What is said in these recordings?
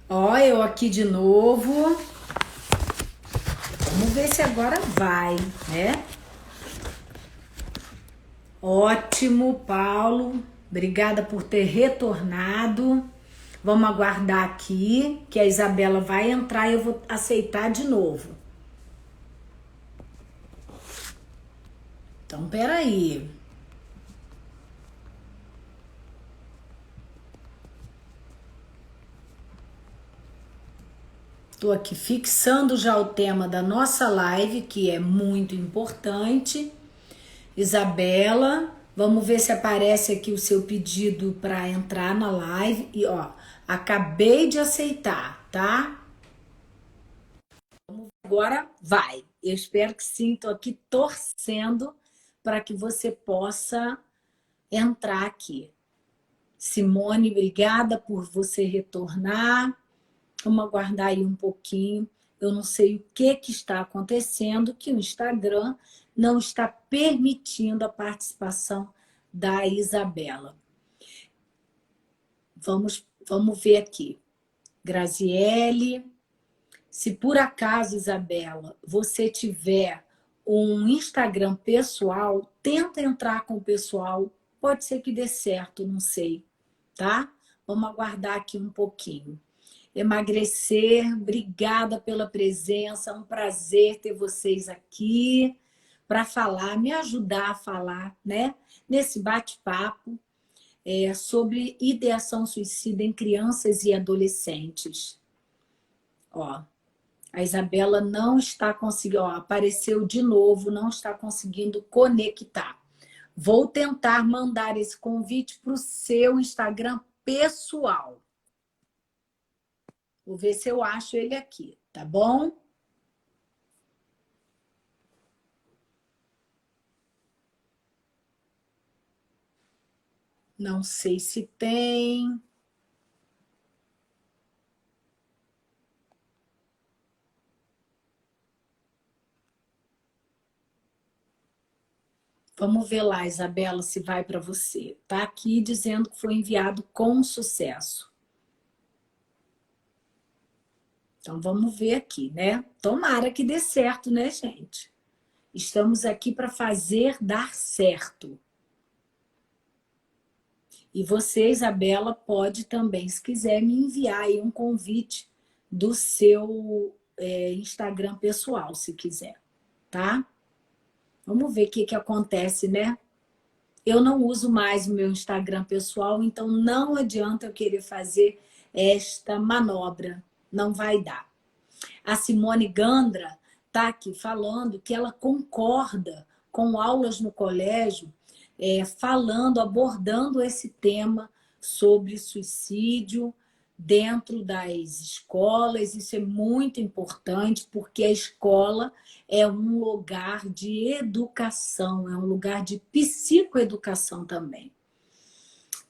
Ó, eu aqui de novo. Vamos ver se agora vai, né? Ótimo, Paulo. Obrigada por ter retornado. Vamos aguardar aqui que a Isabela vai entrar e eu vou aceitar de novo. Então, peraí. Estou aqui fixando já o tema da nossa live, que é muito importante. Isabela, vamos ver se aparece aqui o seu pedido para entrar na live. E ó, acabei de aceitar, tá? Agora vai. Eu espero que sim, estou aqui torcendo para que você possa entrar aqui. Simone, obrigada por você retornar. Vamos aguardar aí um pouquinho. Eu não sei o que está acontecendo, que o Instagram não está permitindo a participação da Isabela. Vamos ver aqui. Graziele, se por acaso, Isabela, você tiver um Instagram pessoal, tenta entrar com o pessoal. Pode ser que dê certo, não sei, tá? Vamos aguardar aqui um pouquinho. Emagrecer, obrigada pela presença, é um prazer ter vocês aqui para falar, me ajudar a falar, né? Nesse bate-papo sobre ideação suicida em crianças e adolescentes. Ó, a Isabela não está conseguindo, ó, apareceu de novo, não está conseguindo conectar. Vou tentar mandar esse convite para o seu Instagram pessoal. Vou ver se eu acho ele aqui, tá bom? Não sei se tem. Vamos ver lá, Isabela, se vai para você. Tá aqui dizendo que foi enviado com sucesso. Então vamos ver aqui, né? Tomara que dê certo, né, gente? Estamos aqui para fazer dar certo. E você, Isabela, pode também, se quiser, me enviar aí um convite do seu Instagram pessoal, se quiser, tá? Vamos ver o que acontece, né? Eu não uso mais o meu Instagram pessoal, então não adianta eu querer fazer esta manobra. Não vai dar. A Simone Gandra está aqui falando que ela concorda com aulas no colégio, falando, abordando esse tema sobre suicídio dentro das escolas. Isso é muito importante, porque a escola é um lugar de educação, é um lugar de psicoeducação também.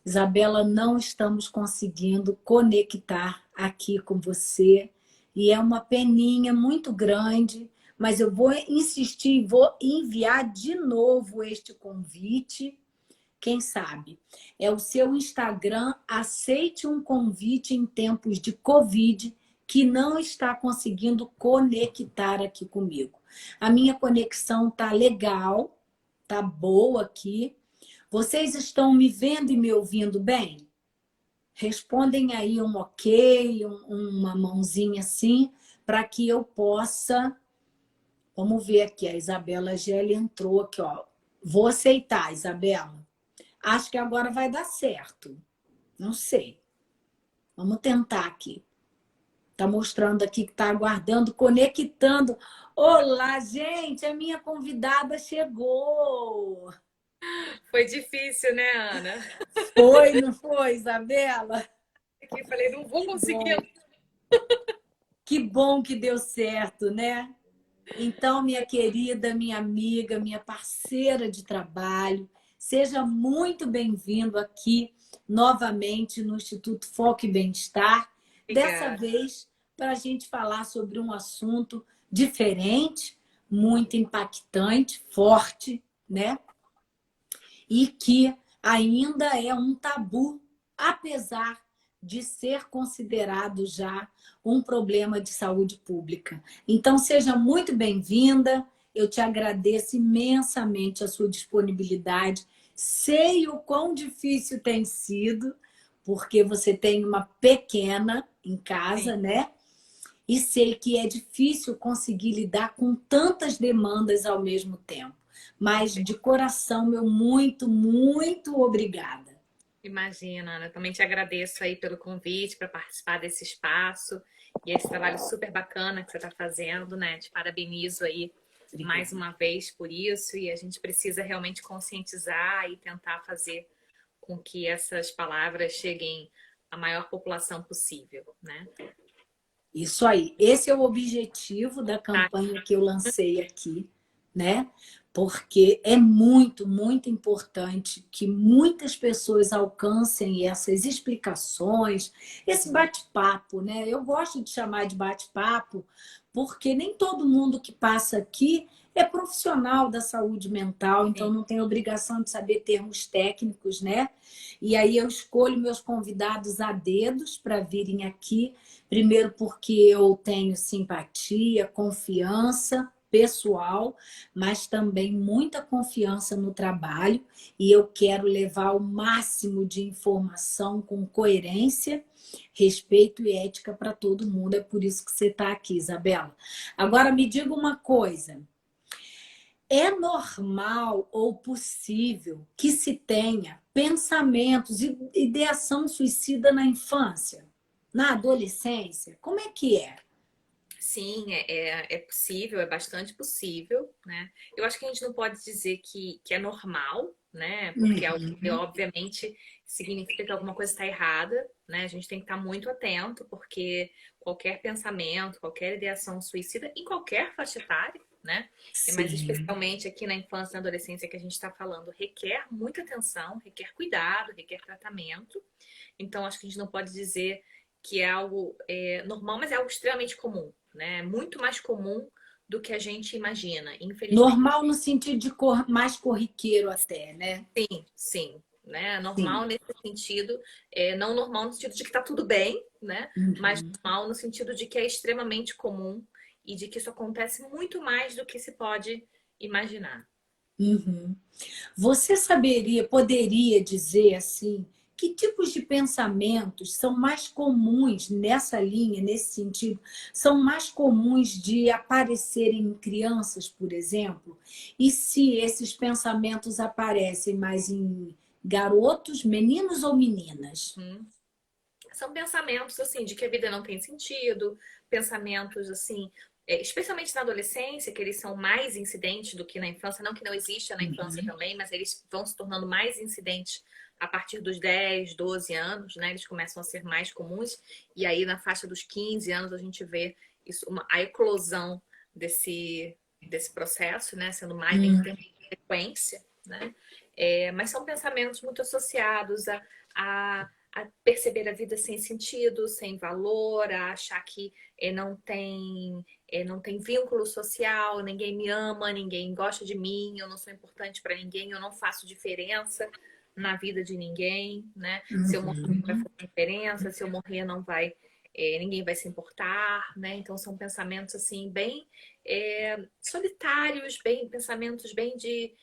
Isabela, não estamos conseguindo conectar aqui com você e é uma peninha muito grande, mas eu vou insistir e vou enviar de novo este convite. Quem sabe? É o seu Instagram, aceite um convite em tempos de Covid que não está conseguindo conectar aqui comigo. A minha conexão tá legal, tá boa aqui. Vocês estão me vendo e me ouvindo bem? Respondem aí um ok, uma mãozinha assim, para que eu possa. Vamos ver aqui, a Isabela Gelli entrou aqui, ó. Vou aceitar, Isabela. Acho que agora vai dar certo. Não sei. Vamos tentar aqui. Tá mostrando aqui que tá aguardando, conectando. Olá, gente, a minha convidada chegou. Foi difícil, né, Ana? Foi, não foi, Isabela? Aqui falei, não vou Que conseguir. bom. Que bom que deu certo, né? Então, minha querida, minha amiga, minha parceira de trabalho, seja muito bem-vindo aqui novamente no Instituto Foco e Bem-Estar. Dessa Obrigada. vez, para a gente falar sobre um assunto diferente, muito impactante, forte, né? E que ainda é um tabu, apesar de ser considerado já um problema de saúde pública. Então, seja muito bem-vinda. Eu te agradeço imensamente a sua disponibilidade. Sei o quão difícil tem sido, porque você tem uma pequena em Sim. casa, né? E sei que é difícil conseguir lidar com tantas demandas ao mesmo tempo. Mas, de coração, meu muito, muito obrigada. Imagina, Ana. Eu também te agradeço aí pelo convite para participar desse espaço e esse trabalho super bacana que você está fazendo, né? Te parabenizo aí mais Obrigada. uma vez por isso e a gente precisa realmente conscientizar e tentar fazer com que essas palavras cheguem à maior população possível, né? Isso aí. Esse é o objetivo da Tá. campanha que eu lancei aqui, né? Porque é muito, muito importante que muitas pessoas alcancem essas explicações, esse bate-papo, né? Eu gosto de chamar de bate-papo, porque nem todo mundo que passa aqui é profissional da saúde mental, então Sim. não tem obrigação de saber termos técnicos, né? E aí eu escolho meus convidados a dedos para virem aqui. Primeiro, porque eu tenho simpatia, confiança pessoal, mas também muita confiança no trabalho e eu quero levar o máximo de informação com coerência, respeito e ética para todo mundo. É por isso que você está aqui, Isabela. Agora me diga uma coisa. É normal ou possível que se tenha pensamentos e ideação suicida na infância? Na adolescência? Como é que é? Sim, é possível, é bastante possível, né? Eu acho que a gente não pode dizer que é normal, né? Porque é algo que, Uhum. obviamente, significa que alguma coisa está errada, né? A gente tem que estar muito atento, porque qualquer pensamento, qualquer ideação suicida, em qualquer faixa etária, né? Mas Sim. especialmente aqui na infância e na adolescência que a gente está falando, requer muita atenção, requer cuidado, requer tratamento. Então, acho que a gente não pode dizer que é algo normal, mas é algo extremamente comum, né? Muito mais comum do que a gente imagina, infelizmente. Normal no sentido de mais corriqueiro até, né? Sim, sim, né? Normal Sim. nesse sentido, não normal no sentido de que tá tudo bem, né? Mas Uhum. normal no sentido de que é extremamente comum e de que isso acontece muito mais do que se pode imaginar. Uhum. Você poderia dizer assim, que tipos de pensamentos são mais comuns nessa linha, nesse sentido, são mais comuns de aparecerem em crianças, por exemplo? E se esses pensamentos aparecem mais em garotos, meninos ou meninas? Uhum. São pensamentos assim de que a vida não tem sentido, pensamentos assim, especialmente na adolescência, que eles são mais incidentes do que na infância, não que não exista na infância Uhum. também, mas eles vão se tornando mais incidentes a partir dos 10, 12 anos, né? Eles começam a ser mais comuns e aí na faixa dos 15 anos a gente vê isso, a eclosão desse processo, né, sendo mais em Uhum. termos de frequência, né? Mas são pensamentos muito associados a perceber a vida sem sentido, sem valor, a achar que não tem vínculo social, ninguém me ama, ninguém gosta de mim, eu não sou importante para ninguém, eu não faço diferença na vida de ninguém, né? Se eu morrer não vai Uhum. fazer diferença, se eu morrer não vai, ninguém vai se importar, né? Então são pensamentos assim bem solitários, bem pensamentos bem de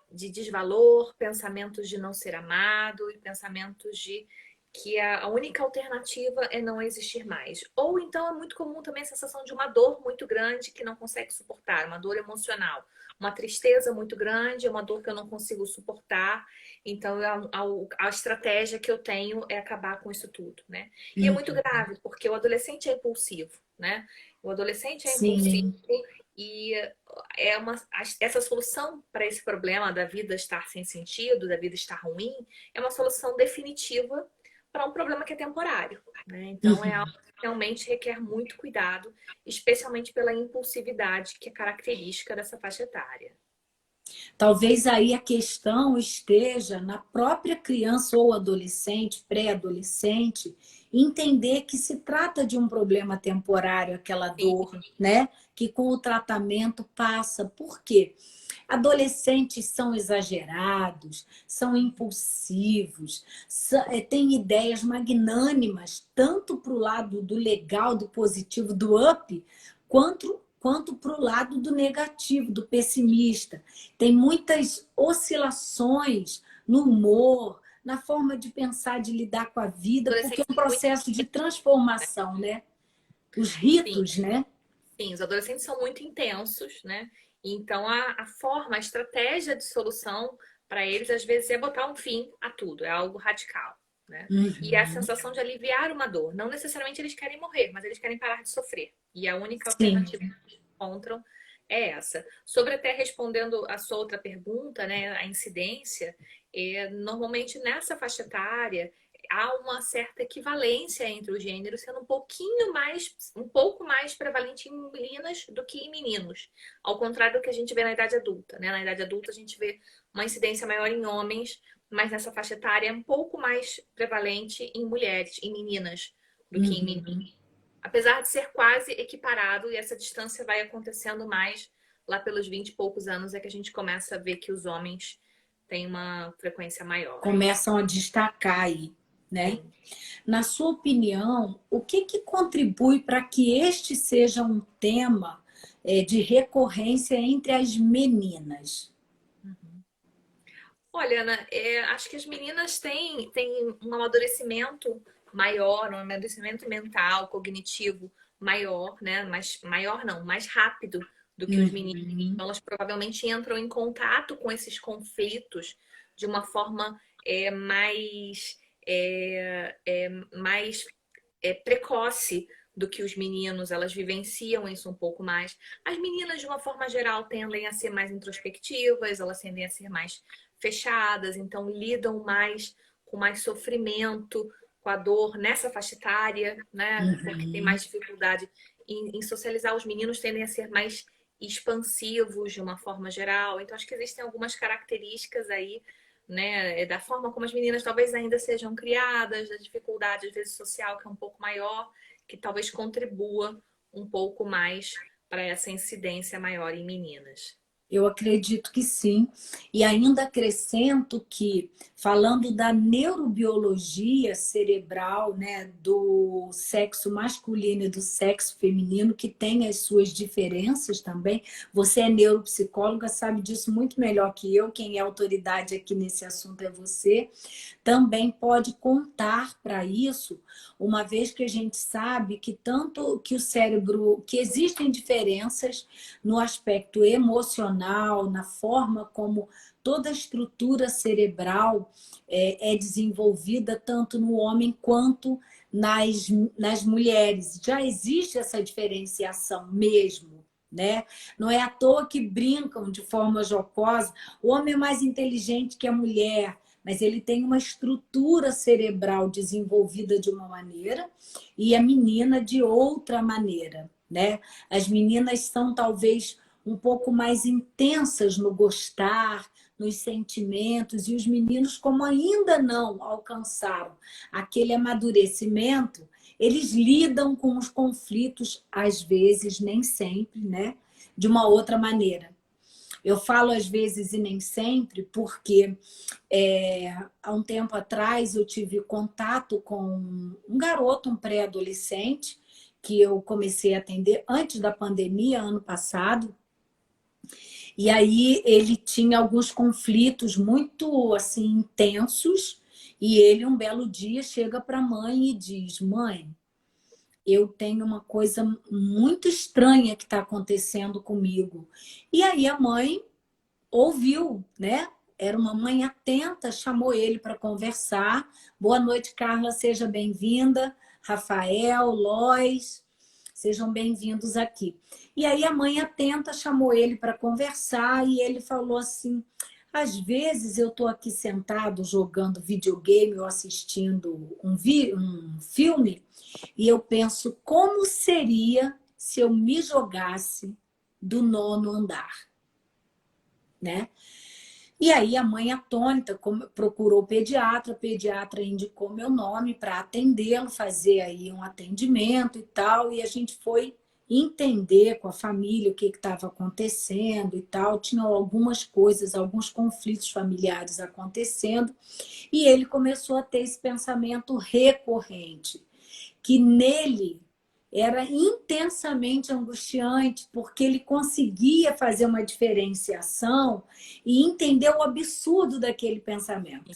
de desvalor, pensamentos de não ser amado e pensamentos de que a única alternativa é não existir mais. Ou então é muito comum também a sensação de uma dor muito grande que não consegue suportar, uma dor emocional, uma tristeza muito grande, uma dor que eu não consigo suportar. Então a estratégia que eu tenho é acabar com isso tudo, né? E é muito Uhum. grave, porque o adolescente é impulsivo, né? O adolescente é impulsivo Sim. e essa solução para esse problema da vida estar sem sentido, da vida estar ruim, é uma solução definitiva para um problema que é temporário, né? Então é algo Uhum. que realmente requer muito cuidado, especialmente pela impulsividade que é característica dessa faixa etária. Talvez aí a questão esteja na própria criança ou adolescente, pré-adolescente, entender que se trata de um problema temporário, aquela dor, né? Que com o tratamento passa. Por quê? Adolescentes são exagerados, são impulsivos, têm ideias magnânimas, tanto para o lado do legal, do positivo, do up, quanto para o lado do negativo, do pessimista. Tem muitas oscilações no humor, na forma de pensar, de lidar com a vida, porque é um processo de transformação, né? Os ritos, Sim. né? Sim, os adolescentes são muito intensos, né? Então, a forma, a estratégia de solução para eles, às vezes, é botar um fim a tudo, é algo radical, né? E é a Uhum. sensação de aliviar uma dor. Não necessariamente eles querem morrer, mas eles querem parar de sofrer. E a única Sim. alternativa que eles encontram é essa. Sobre até respondendo a sua outra pergunta, né? A incidência, normalmente nessa faixa etária, há uma certa equivalência entre os gêneros, sendo um pouco mais prevalente em meninas do que em meninos. Ao contrário do que a gente vê na idade adulta, né? Na idade adulta a gente vê uma incidência maior em homens, mas nessa faixa etária é um pouco mais prevalente em mulheres, em meninas, do que em meninos. Apesar de ser quase equiparado, e essa distância vai acontecendo mais lá pelos 20 e poucos anos, é que a gente começa a ver que os homens têm uma frequência maior. Começam a destacar aí, né? Sim. Na sua opinião, o que contribui para que este seja um tema de recorrência entre as meninas? Olha, Ana, acho que as meninas têm um amadurecimento maior, um amadurecimento mental, cognitivo maior, né? Maior não, mais rápido do que os meninos. Uhum. Então, elas provavelmente entram em contato com esses conflitos de uma forma mais precoce do que os meninos. Elas vivenciam isso um pouco mais. As meninas, de uma forma geral, tendem a ser mais introspectivas, elas tendem a ser mais fechadas, então lidam mais com mais sofrimento, com a dor nessa faixa etária, né? Porque tem mais dificuldade em socializar. Os meninos tendem a ser mais expansivos de uma forma geral. Então, acho que existem algumas características aí, né? Da forma como as meninas talvez ainda sejam criadas, da dificuldade, às vezes, social, que é um pouco maior, que talvez contribua um pouco mais para essa incidência maior em meninas. Eu acredito que sim. E ainda acrescento que, falando da neurobiologia cerebral, né, do sexo masculino e do sexo feminino, que tem as suas diferenças também, você é neuropsicóloga, sabe disso muito melhor que eu, quem é autoridade aqui nesse assunto é você, também pode contar para isso, uma vez que a gente sabe que tanto que o cérebro, que existem diferenças no aspecto emocional, na forma como toda a estrutura cerebral é desenvolvida tanto no homem quanto nas mulheres. Já existe essa diferenciação mesmo. Né? Não é à toa que brincam de forma jocosa. O homem é mais inteligente que a mulher, mas ele tem uma estrutura cerebral desenvolvida de uma maneira e a menina de outra maneira, né? As meninas são talvez um pouco mais intensas no gostar, nos sentimentos, e os meninos, como ainda não alcançaram aquele amadurecimento, eles lidam com os conflitos, às vezes, nem sempre, né? De uma outra maneira. Eu falo às vezes e nem sempre, porque há um tempo atrás eu tive contato com um garoto, um pré-adolescente, que eu comecei a atender antes da pandemia, ano passado. E aí ele tinha alguns conflitos muito assim intensos, e ele um belo dia chega para a mãe e diz: "Mãe, eu tenho uma coisa muito estranha que está acontecendo comigo". E aí a mãe ouviu, né? Era uma mãe atenta, chamou ele para conversar. Boa noite, Carla, seja bem-vinda. Rafael, Lois, sejam bem-vindos aqui. E aí a mãe atenta chamou ele para conversar e ele falou assim: às vezes eu estou aqui sentado jogando videogame ou assistindo um filme e eu penso como seria se eu me jogasse do nono andar. né? E aí a mãe atônita procurou o pediatra indicou meu nome para atendê-lo, fazer aí um atendimento e tal, e a gente foi entender com a família o que estava acontecendo e tal. Tinham algumas coisas, alguns conflitos familiares acontecendo, e ele começou a ter esse pensamento recorrente, que nele era intensamente angustiante, porque ele conseguia fazer uma diferenciação e entender o absurdo daquele pensamento.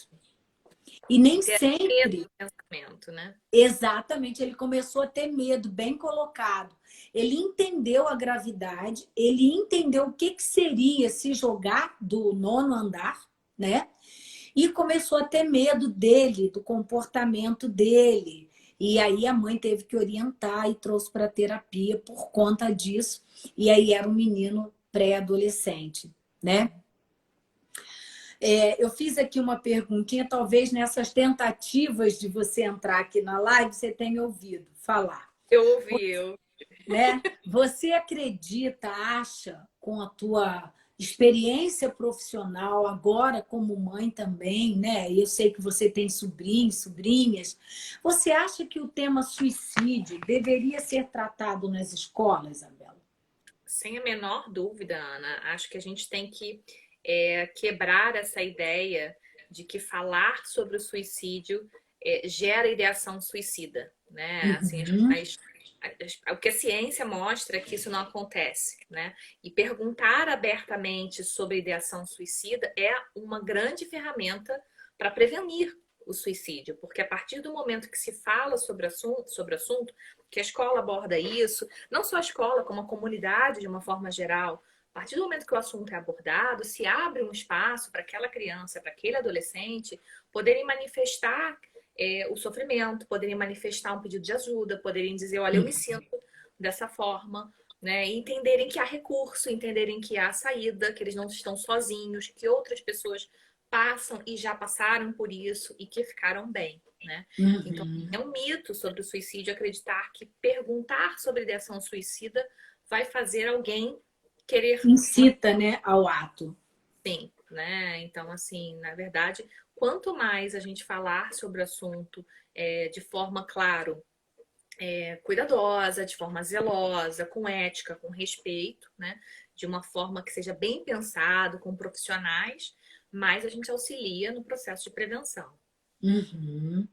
E nem E ter medo sempre, do pensamento, né? exatamente, ele começou a ter medo, bem colocado. Ele entendeu a gravidade, ele entendeu o que seria se jogar do nono andar, né? E começou a ter medo dele, do comportamento dele. E aí a mãe teve que orientar e trouxe para terapia por conta disso. E aí era um menino pré-adolescente, né? Eu fiz aqui uma perguntinha, talvez nessas tentativas de você entrar aqui na live, você tenha ouvido falar. Eu ouvi. Né? Você acredita, acha, com a tua experiência profissional, agora como mãe também, né? E eu sei que você tem sobrinhos, sobrinhas. Você acha que o tema suicídio deveria ser tratado nas escolas, Isabela? Sem a menor dúvida, Ana. Acho que a gente tem que quebrar essa ideia de que falar sobre o suicídio gera ideação suicida, né? Assim, Uhum. o que a ciência mostra é que isso não acontece, né? E perguntar abertamente sobre ideação suicida é uma grande ferramenta para prevenir o suicídio, porque a partir do momento que se fala sobre o assunto, que a escola aborda isso, não só a escola, como a comunidade de uma forma geral, a partir do momento que o assunto é abordado, se abre um espaço para aquela criança, para aquele adolescente poderem manifestar o sofrimento, poderem manifestar um pedido de ajuda, poderem dizer, olha, eu me sinto dessa forma, né? E entenderem que há recurso, entenderem que há saída, que eles não estão sozinhos, que outras pessoas passam e já passaram por isso e que ficaram bem, né? Então, Uhum. é um mito sobre o suicídio acreditar que perguntar sobre ideação suicida vai fazer alguém querer Incita, né, ao ato. sim, né? Então, assim, na verdade, quanto mais a gente falar sobre o assunto de forma, claro, cuidadosa, de forma zelosa, com ética, com respeito, né? De uma forma que seja bem pensado, com profissionais, mais a gente auxilia no processo de prevenção. Uhum.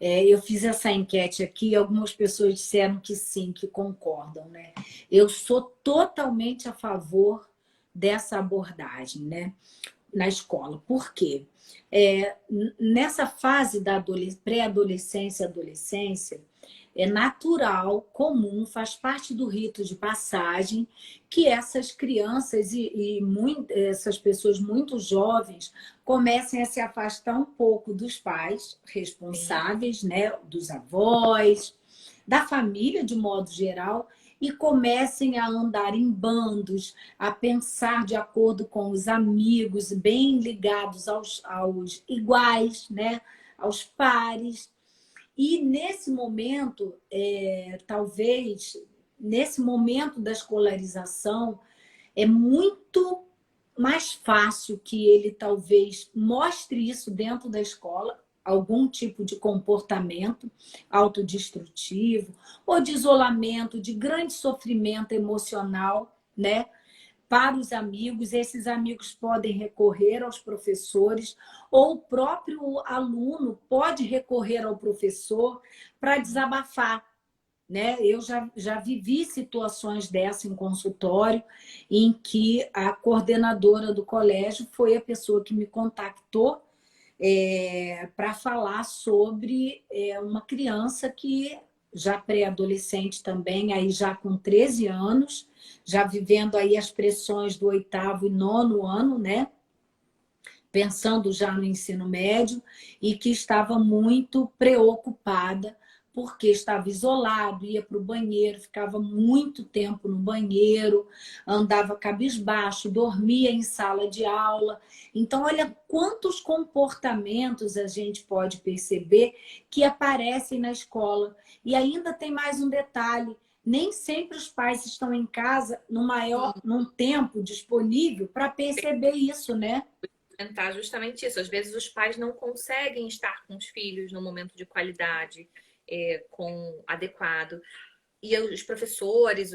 Eu fiz essa enquete aqui e algumas pessoas disseram que sim, que concordam, né? Eu sou totalmente a favor dessa abordagem, né? Na escola. Por quê? Nessa fase da pré-adolescência e adolescência, é natural, comum, faz parte do rito de passagem que essas crianças essas pessoas muito jovens comecem a se afastar um pouco dos pais Sim. responsáveis, né, dos avós, da família de modo geral, e comecem a andar em bandos, a pensar de acordo com os amigos, bem ligados aos iguais, né, aos pares. E nesse momento, talvez, nesse momento da escolarização, é muito mais fácil que ele talvez mostre isso dentro da escola, algum tipo de comportamento autodestrutivo ou de isolamento, de grande sofrimento emocional, né? Para os amigos, esses amigos podem recorrer aos professores, ou o próprio aluno pode recorrer ao professor para desabafar, né? Eu já vivi situações dessa em consultório, em que a coordenadora do colégio foi a pessoa que me contactou para falar sobre uma criança que já pré-adolescente também, aí já com 13 anos, já vivendo aí as pressões do oitavo e nono ano, né? Pensando já no ensino médio, e que estava muito preocupada porque estava isolado, ia para o banheiro, ficava muito tempo no banheiro, andava cabisbaixo, dormia em sala de aula. Então, olha quantos comportamentos a gente pode perceber que aparecem na escola. E ainda tem mais um detalhe: nem sempre os pais estão em casa num tempo disponível para perceber isso, né? Tentar justamente isso. Às vezes os pais não conseguem estar com os filhos no momento de qualidade, adequado. E os professores,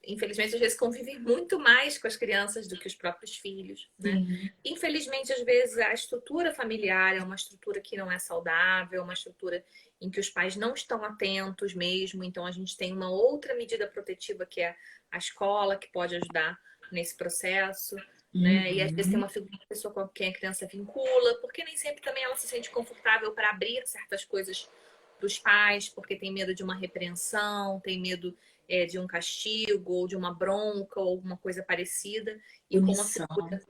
infelizmente, às vezes convivem muito mais com as crianças do que os próprios filhos, né? Sim. Infelizmente, às vezes, a estrutura familiar é uma estrutura que não é saudável, uma estrutura em que os pais não estão atentos mesmo. Então, a gente tem uma outra medida protetiva, que é a escola, que pode ajudar nesse processo. Né? E às vezes tem Uhum. uma pessoa com quem a criança vincula, porque nem sempre também ela se sente confortável para abrir certas coisas para os pais, porque tem medo de uma repreensão, tem medo de um castigo, ou de uma bronca, ou alguma coisa parecida. E como a Punição. figura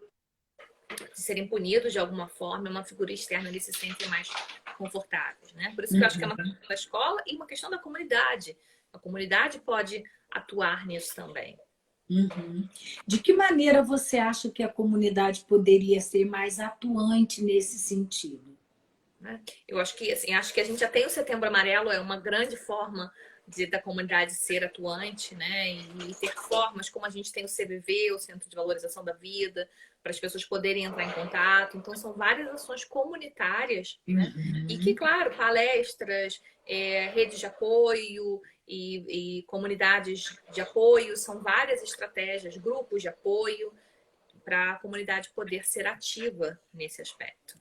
de serem punidos de alguma forma, uma figura externa, eles se sentem mais confortáveis. Né? Por isso que eu acho que é uma questão da escola e uma questão da comunidade. A comunidade pode atuar nisso também. Uhum. De que maneira você acha que a comunidade poderia ser mais atuante nesse sentido? Né? Eu acho que assim, acho que a gente já tem o Setembro Amarelo, é uma grande forma da comunidade ser atuante, né? E ter formas como a gente tem o CVV, o Centro de Valorização da Vida, para as pessoas poderem entrar em contato. Então, são várias ações comunitárias, né? E que, Uhum. claro, palestras, redes de apoio e comunidades de apoio, são várias estratégias, grupos de apoio para a comunidade poder ser ativa nesse aspecto.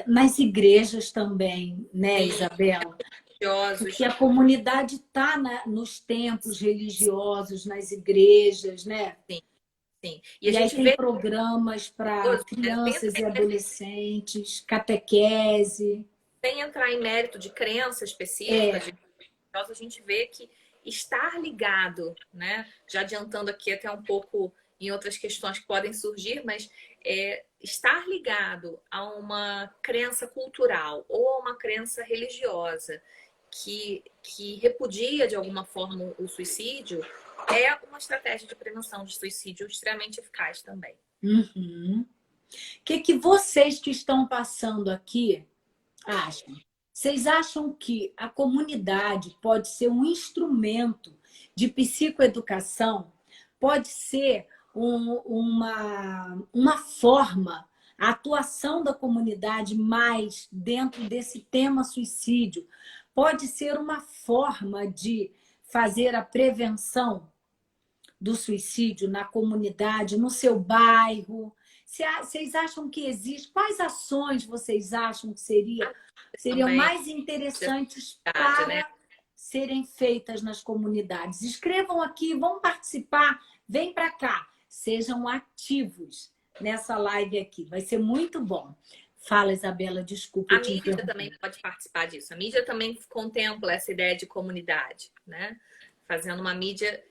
Nas igrejas também, né, Sim, Isabela? Porque religiosos. a comunidade está nos templos religiosos, nas igrejas, né? Sim, sim. E a E aí gente tem vê, programas para crianças e adolescentes, catequese. sem entrar em mérito de crença específica, É. a gente vê que estar ligado, né? Já adiantando aqui até um pouco em outras questões que podem surgir, mas estar ligado a uma crença cultural ou a uma crença religiosa que repudia de alguma forma o suicídio é uma estratégia de prevenção de suicídio extremamente eficaz também. Uhum. O que vocês que estão passando aqui acham? Vocês acham que a comunidade pode ser um instrumento de psicoeducação? Pode ser uma forma, a atuação da comunidade mais dentro desse tema suicídio? Pode ser uma forma de fazer a prevenção do suicídio na comunidade, no seu bairro? Vocês acham que existe? Quais ações vocês acham que seriam Também, mais interessantes né? para serem feitas nas comunidades? Escrevam aqui, vão participar, vem para cá, sejam ativos nessa live aqui, vai ser muito bom. Fala, Isabela, desculpa, A eu te mídia interrompi. também pode participar disso. A mídia também contempla essa ideia de comunidade, né? Fazendo uma mídia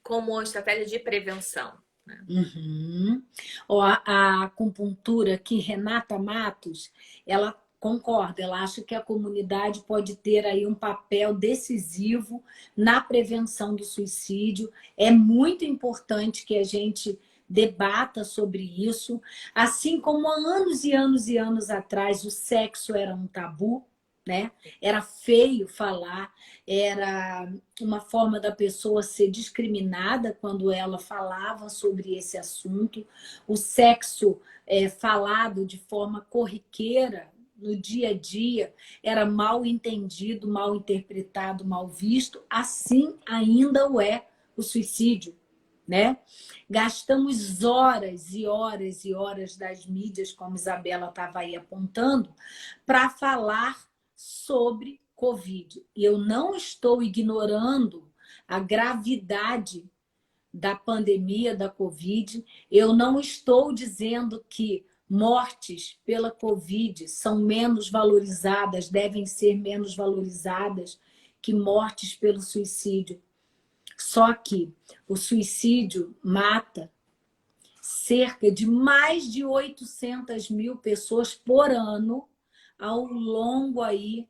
como estratégia de prevenção. Né? Uhum. Ó, a acupuntura aqui, Renata Matos, ela concorda, ela acha que a comunidade pode ter aí um papel decisivo na prevenção do suicídio. É muito importante que a gente debata sobre isso, assim como há anos e anos e anos atrás o sexo era um tabu, né? Era feio falar, era uma forma da pessoa ser discriminada quando ela falava sobre esse assunto. O sexo falado de forma corriqueira no dia a dia era mal entendido, mal interpretado, mal visto. Assim ainda o é o suicídio, né? Gastamos horas e horas e horas das mídias, como Isabela estava aí apontando, para falar sobre Covid. E eu não estou ignorando a gravidade da pandemia da Covid. Eu não estou dizendo que mortes pela Covid são menos valorizadas, devem ser menos valorizadas que mortes pelo suicídio. Só que o suicídio mata cerca de mais de 800 mil pessoas por ano ao longo aí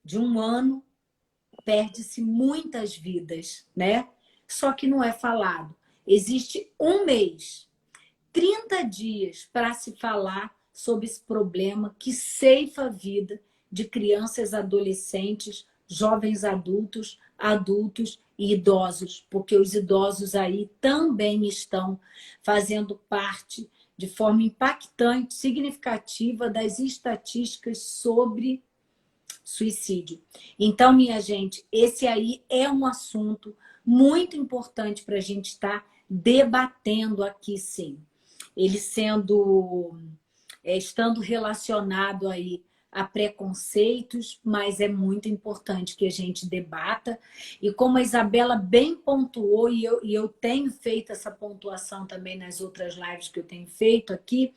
de um ano, perde-se muitas vidas, né? Só que não é falado. Existe um mês, 30 dias para se falar sobre esse problema que ceifa a vida de crianças e adolescentes jovens adultos, adultos e idosos, porque os idosos aí também estão fazendo parte de forma impactante, significativa das estatísticas sobre suicídio. Então, minha gente, esse aí é um assunto muito importante para a gente estar debatendo aqui, sim. Ele estando relacionado aí a preconceitos, mas é muito importante que a gente debata. E como a Isabela bem pontuou, e eu tenho feito essa pontuação também nas outras lives que eu tenho feito aqui,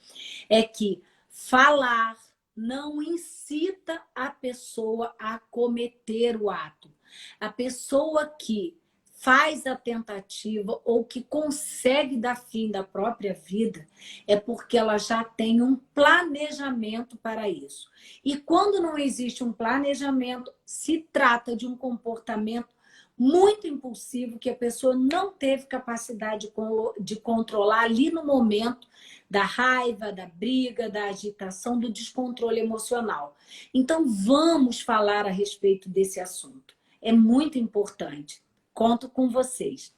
é que falar não incita a pessoa a cometer o ato. A pessoa que faz a tentativa ou que consegue dar fim da própria vida é porque ela já tem um planejamento para isso. E quando não existe um planejamento, se trata de um comportamento muito impulsivo que a pessoa não teve capacidade de controlar ali no momento da raiva, da briga, da agitação, do descontrole emocional. Então, vamos falar a respeito desse assunto. É muito importante. Conto com vocês.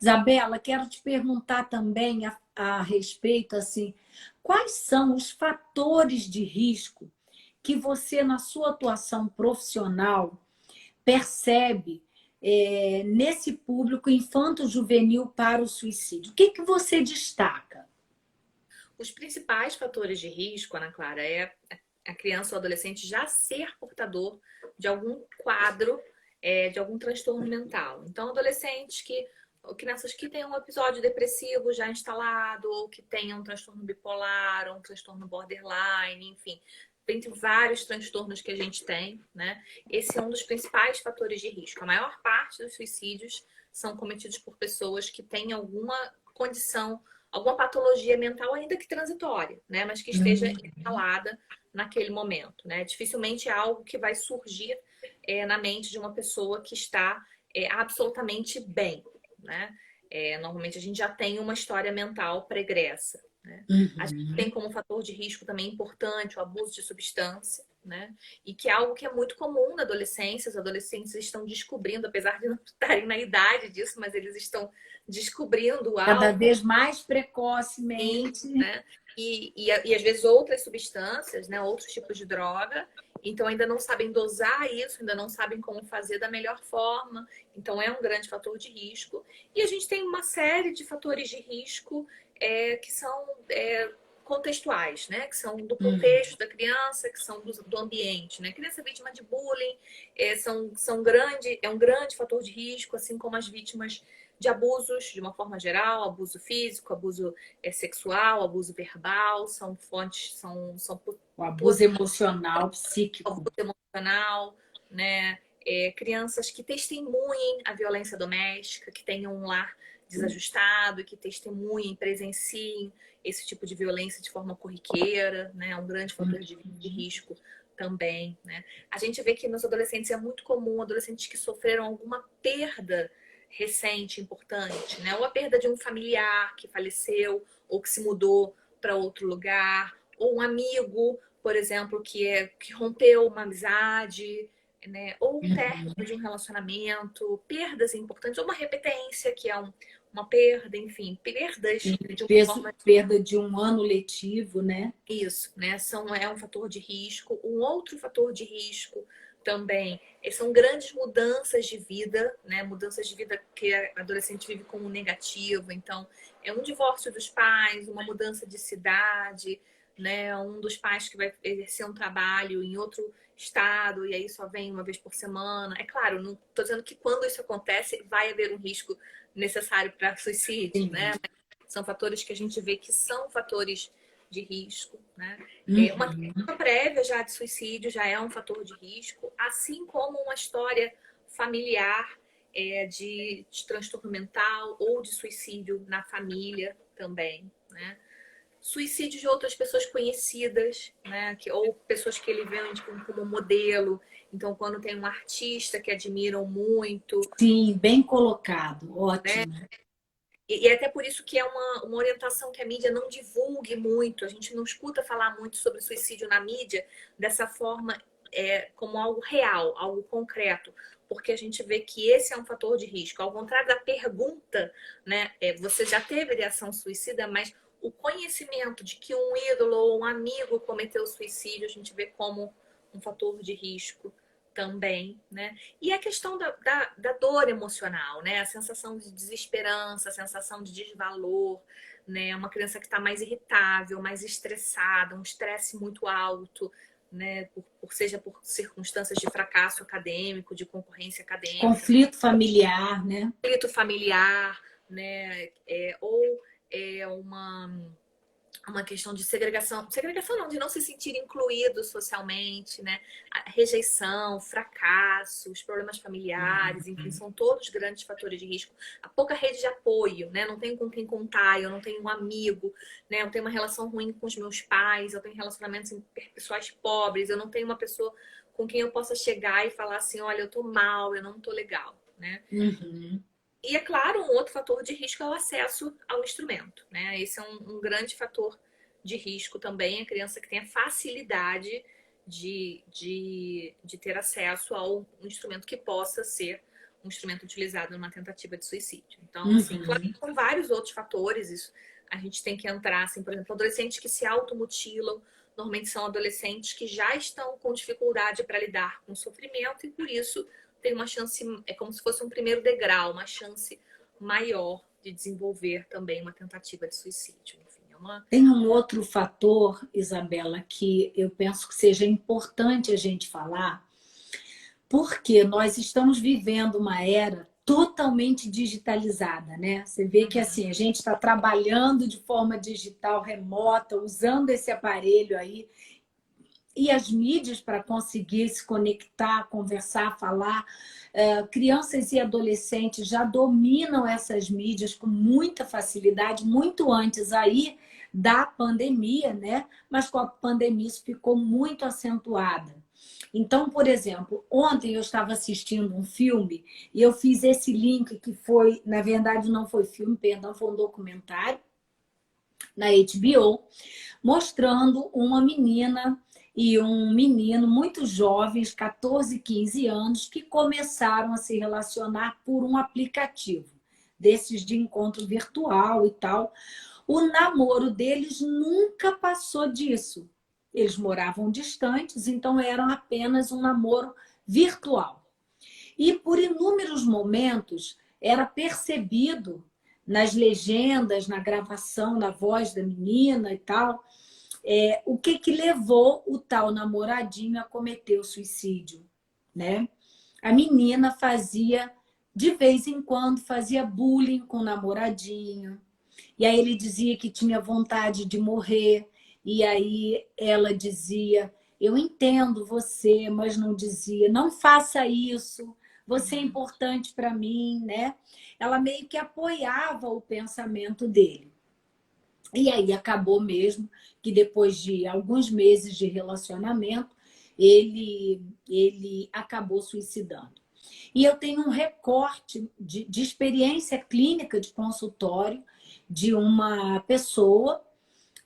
Isabela, quero te perguntar também a respeito, assim, quais são os fatores de risco que você, na sua atuação profissional, percebe nesse público infanto-juvenil para o suicídio? O que você destaca? Os principais fatores de risco, Ana Clara, é a criança ou adolescente já ser portador de algum quadro, de algum transtorno mental. Então, adolescentes crianças que têm um episódio depressivo já instalado, ou que tenham um transtorno bipolar, ou um transtorno borderline, enfim, entre vários transtornos que a gente tem, né? Esse é um dos principais fatores de risco. A maior parte dos suicídios são cometidos por pessoas que têm alguma condição, alguma patologia mental, ainda que transitória, né? Mas que esteja instalada naquele momento, né? Dificilmente é algo que vai surgir na mente de uma pessoa que está absolutamente bem, né? Normalmente a gente já tem uma história mental pregressa, né? A gente tem como fator de risco também importante o abuso de substância, né? E que é algo que é muito comum na adolescência. Os adolescentes estão descobrindo, apesar de não estarem na idade disso, mas eles estão descobrindo o Cada álcool, vez mais precocemente. né? E às vezes outras substâncias, né? Outros tipos de droga. Então ainda não sabem dosar isso, ainda não sabem como fazer da melhor forma. Então é um grande fator de risco. E a gente tem uma série de fatores de risco que são contextuais, né? Que são do contexto da criança, que são do ambiente, né? Criança vítima de bullying é um grande fator de risco, assim como as vítimas de abusos, de uma forma geral, abuso físico, abuso sexual, abuso verbal, são fontes, são O abuso emocional, psíquico. abuso emocional, né? Crianças que testemunhem a violência doméstica, que tenham um lar desajustado, que testemunhem, presenciem esse tipo de violência de forma corriqueira, né? É um grande fator de risco também, né? A gente vê que nos adolescentes é muito comum adolescentes que sofreram alguma perda recente, importante, né? Ou a perda de um familiar que faleceu ou que se mudou para outro lugar, ou um amigo, por exemplo, que rompeu uma amizade, né? Ou um término de um relacionamento, perdas importantes, ou uma repetência, que é uma perda, enfim, perdas de uma forma... Perda de um ano letivo, né? Isso, né? É um fator de risco. Um outro fator de risco também são grandes mudanças de vida, né? Mudanças de vida que a adolescente vive como negativo. Então, é um divórcio dos pais, uma mudança de cidade, né? Um dos pais que vai exercer um trabalho em outro estado e aí só vem uma vez por semana. É claro, não estou dizendo que quando isso acontece vai haver um risco necessário para suicídio, né? São fatores que a gente vê que são fatores de risco, né? Uma tentativa prévia já de suicídio já é um fator de risco, assim como uma história familiar de transtorno mental ou de suicídio na família também, né? Suicídio de outras pessoas conhecidas, né? Ou pessoas que ele vê como modelo. Então, quando tem um artista que admiram muito. Sim, bem colocado, ótimo. Né? E é até por isso que é uma orientação que a mídia não divulgue muito. A gente não escuta falar muito sobre suicídio na mídia dessa forma como algo real, algo concreto, porque a gente vê que esse é um fator de risco. Ao contrário da pergunta, né? Você já teve ideação suicida, mas o conhecimento de que um ídolo ou um amigo cometeu suicídio, a gente vê como um fator de risco também, né? E a questão da dor emocional, né? A sensação de desesperança, a sensação de desvalor, né? Uma criança que está mais irritável, mais estressada, um estresse muito alto, né? Seja por circunstâncias de fracasso acadêmico, de concorrência acadêmica, Conflito familiar, né? conflito familiar, né? Ou uma questão de segregação, segregação não, de não se sentir incluído socialmente, né? A rejeição, fracasso, os problemas familiares, enfim, são todos grandes fatores de risco. A pouca rede de apoio, né? Não tenho com quem contar, eu não tenho um amigo, né? Eu tenho uma relação ruim com os meus pais, eu tenho relacionamentos interpessoais pobres, eu não tenho uma pessoa com quem eu possa chegar e falar assim, olha, eu tô mal, eu não tô legal, né? Uhum. E, é claro, um outro fator de risco é o acesso ao instrumento, né? Esse é um grande fator de risco também, a criança que tem a facilidade de ter acesso ao instrumento que possa ser um instrumento utilizado numa tentativa de suicídio. Então, assim, claro, com vários outros fatores, isso a gente tem que entrar, assim, por exemplo, adolescentes que se automutilam, normalmente são adolescentes que já estão com dificuldade para lidar com o sofrimento e, por isso, tem uma chance, é como se fosse um primeiro degrau, uma chance maior de desenvolver também uma tentativa de suicídio. Enfim, Tem um outro fator, Isabela, que eu penso que seja importante a gente falar, porque nós estamos vivendo uma era totalmente digitalizada, né? Você vê que assim, a gente está trabalhando de forma digital, remota, usando esse aparelho aí, e as mídias para conseguir se conectar, conversar, falar. Crianças e adolescentes já dominam essas mídias com muita facilidade, muito antes aí da pandemia, né? Mas com a pandemia isso ficou muito acentuada. Então, por exemplo, ontem eu estava assistindo um filme e eu fiz esse link que foi, na verdade não foi filme, perdão, foi um documentário na HBO, mostrando uma menina e um menino muito jovens, 14, 15 anos, que começaram a se relacionar por um aplicativo desses de encontro virtual e tal. O namoro deles nunca passou disso. Eles moravam distantes, então era apenas um namoro virtual. E por inúmeros momentos era percebido nas legendas, na gravação da voz da menina e tal, o que levou o tal namoradinho a cometer o suicídio, né? A menina fazia, de vez em quando, fazia bullying com o namoradinho. E aí ele dizia que tinha vontade de morrer. E aí ela dizia, eu entendo você, mas não dizia, não faça isso, você é importante para mim, né? Ela meio que apoiava o pensamento dele. E aí acabou mesmo que depois de alguns meses de relacionamento, ele acabou suicidando. E eu tenho um recorte de experiência clínica de consultório de uma pessoa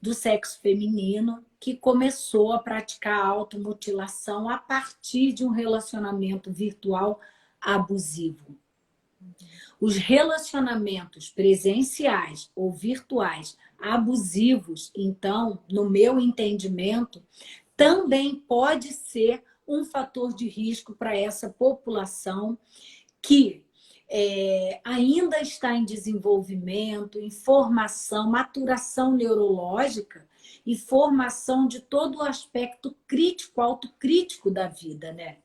do sexo feminino que começou a praticar automutilação a partir de um relacionamento virtual abusivo. Os relacionamentos presenciais ou virtuais abusivos, então, no meu entendimento, também pode ser um fator de risco para essa população que ainda está em desenvolvimento, em formação, maturação neurológica e formação de todo o aspecto crítico, autocrítico da vida, né?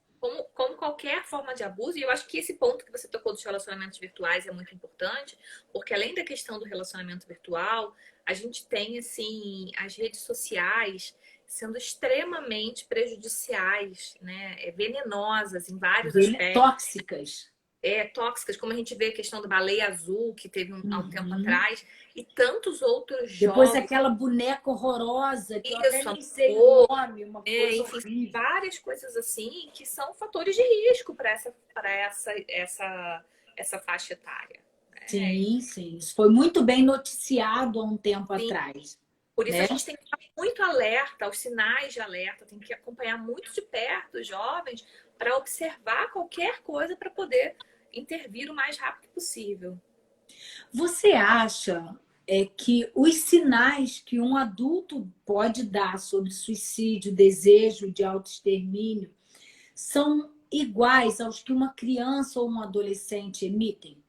Como qualquer forma de abuso, e eu acho que esse ponto que você tocou dos relacionamentos virtuais é muito importante, porque além da questão do relacionamento virtual, a gente tem, assim, as redes sociais sendo extremamente prejudiciais, né? Venenosas em vários aspectos. Tóxicas. Tóxicas, como a gente vê a questão da baleia azul, que teve há um tempo atrás, e tantos outros Depois jogos. aquela boneca horrorosa, que eu até Isso, nem sei amor, o nome, uma coisa enfim, horrível. várias coisas assim que são fatores de risco para essa faixa etária. Sim, sim. Isso foi muito bem noticiado há um tempo Sim, atrás. Por isso a né? gente tem que estar muito alerta aos sinais de alerta, tem que acompanhar muito de perto os jovens para observar qualquer coisa para poder intervir o mais rápido possível. Você acha que os sinais que um adulto pode dar sobre suicídio, desejo de autoextermínio, são iguais aos que uma criança ou um adolescente emitem?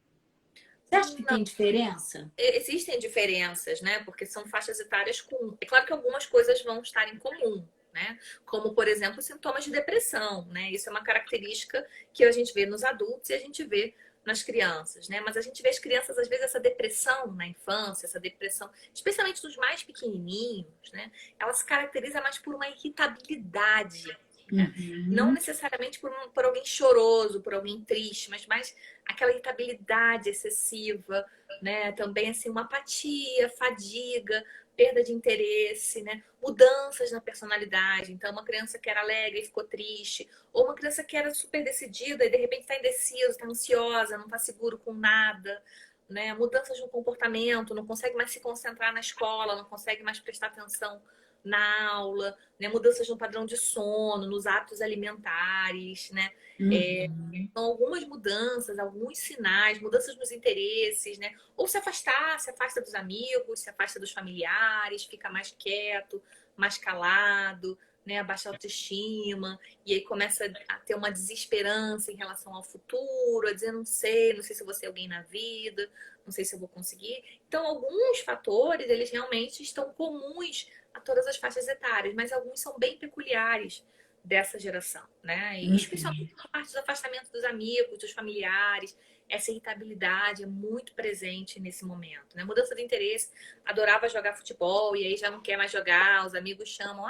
Você acha que Não, tem diferença? existem diferenças, né? Porque são faixas etárias com. É claro que algumas coisas vão estar em comum, né? Como, por exemplo, sintomas de depressão, né? Isso é uma característica que a gente vê nos adultos e a gente vê nas crianças, né? Mas a gente vê as crianças, às vezes, essa depressão na infância, essa depressão, especialmente dos mais pequenininhos, né? Ela se caracteriza mais por uma irritabilidade, né? Não Uhum, necessariamente por alguém choroso, por alguém triste, mas mais aquela irritabilidade excessiva, né? Também assim uma apatia, fadiga, perda de interesse, né? Mudanças na personalidade. Então, uma criança que era alegre e ficou triste, ou uma criança que era super decidida e de repente está indecisa, está ansiosa, não está seguro com nada, né? Mudanças no comportamento, não consegue mais se concentrar na escola, não consegue mais prestar atenção na aula, né? Mudanças no padrão de sono, nos hábitos alimentares, né? uhum, Então, algumas mudanças, alguns sinais, mudanças nos interesses, né? Ou se afastar, se afasta dos amigos, se afasta dos familiares, fica mais quieto, mais calado, né? Abaixa a autoestima, e aí começa a ter uma desesperança em relação ao futuro, a dizer, não sei se eu vou ser alguém na vida, não sei se eu vou conseguir. Então, alguns fatores, eles realmente estão comuns a todas as faixas etárias, mas alguns são bem peculiares dessa geração, né? E uhum. especialmente a parte do afastamento dos amigos, dos familiares, essa irritabilidade é muito presente nesse momento, né? Mudança de interesse, adorava jogar futebol e aí já não quer mais jogar, os amigos chamam,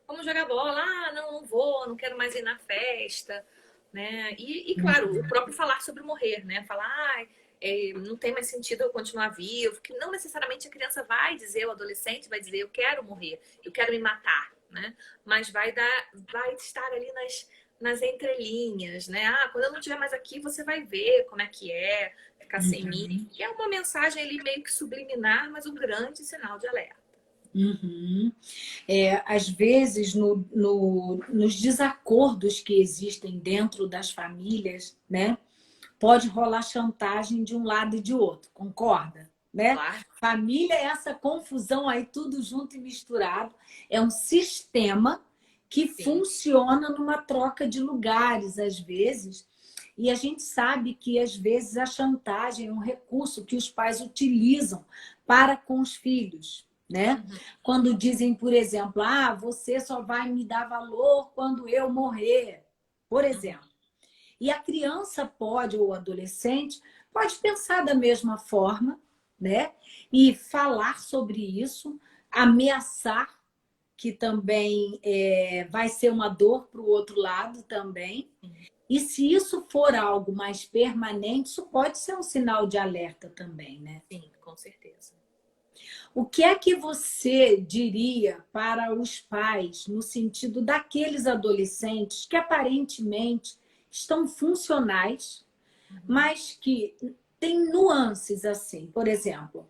vamos jogar bola, não, não vou, não quero mais ir na festa, né? E claro, o próprio falar sobre morrer, né? Falar, não tem mais sentido eu continuar vivo, que não necessariamente a criança vai dizer, o adolescente vai dizer, eu quero morrer, eu quero me matar, né? Mas vai estar ali nas entrelinhas, né? Quando eu não estiver mais aqui, você vai ver como é que é ficar sem mim. Uhum, E é uma mensagem ali meio que subliminar, mas um grande sinal de alerta. uhum. Às vezes, nos desacordos que existem dentro das famílias, né, pode rolar chantagem de um lado e de outro, concorda? Né? Claro, Família é essa confusão aí, tudo junto e misturado. É um sistema que sim. funciona numa troca de lugares, às vezes, e a gente sabe que, às vezes, a chantagem é um recurso que os pais utilizam para com os filhos, né? Uhum, Quando dizem, por exemplo, você só vai me dar valor quando eu morrer, por uhum, exemplo. E a criança pode, ou o adolescente, pode pensar da mesma forma, né? E falar sobre isso, ameaçar, que também vai ser uma dor para o outro lado também. sim, E se isso for algo mais permanente, isso pode ser um sinal de alerta também, né? sim, com certeza. O que é que você diria para os pais no sentido daqueles adolescentes que aparentemente estão funcionais, Uhum, mas que têm nuances assim? Por exemplo,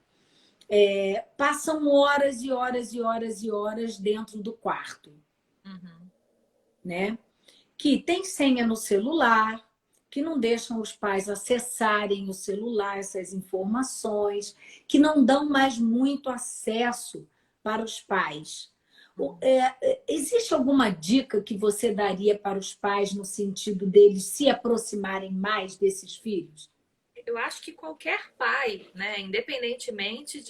passam horas e horas e horas e horas dentro do quarto, uhum, né? Que tem senha no celular, que não deixam os pais acessarem o celular, essas informações, que não dão mais muito acesso para os pais. uhum. Existe alguma dica que você daria para os pais no sentido deles se aproximarem mais desses filhos? Eu acho que qualquer pai, né, independentemente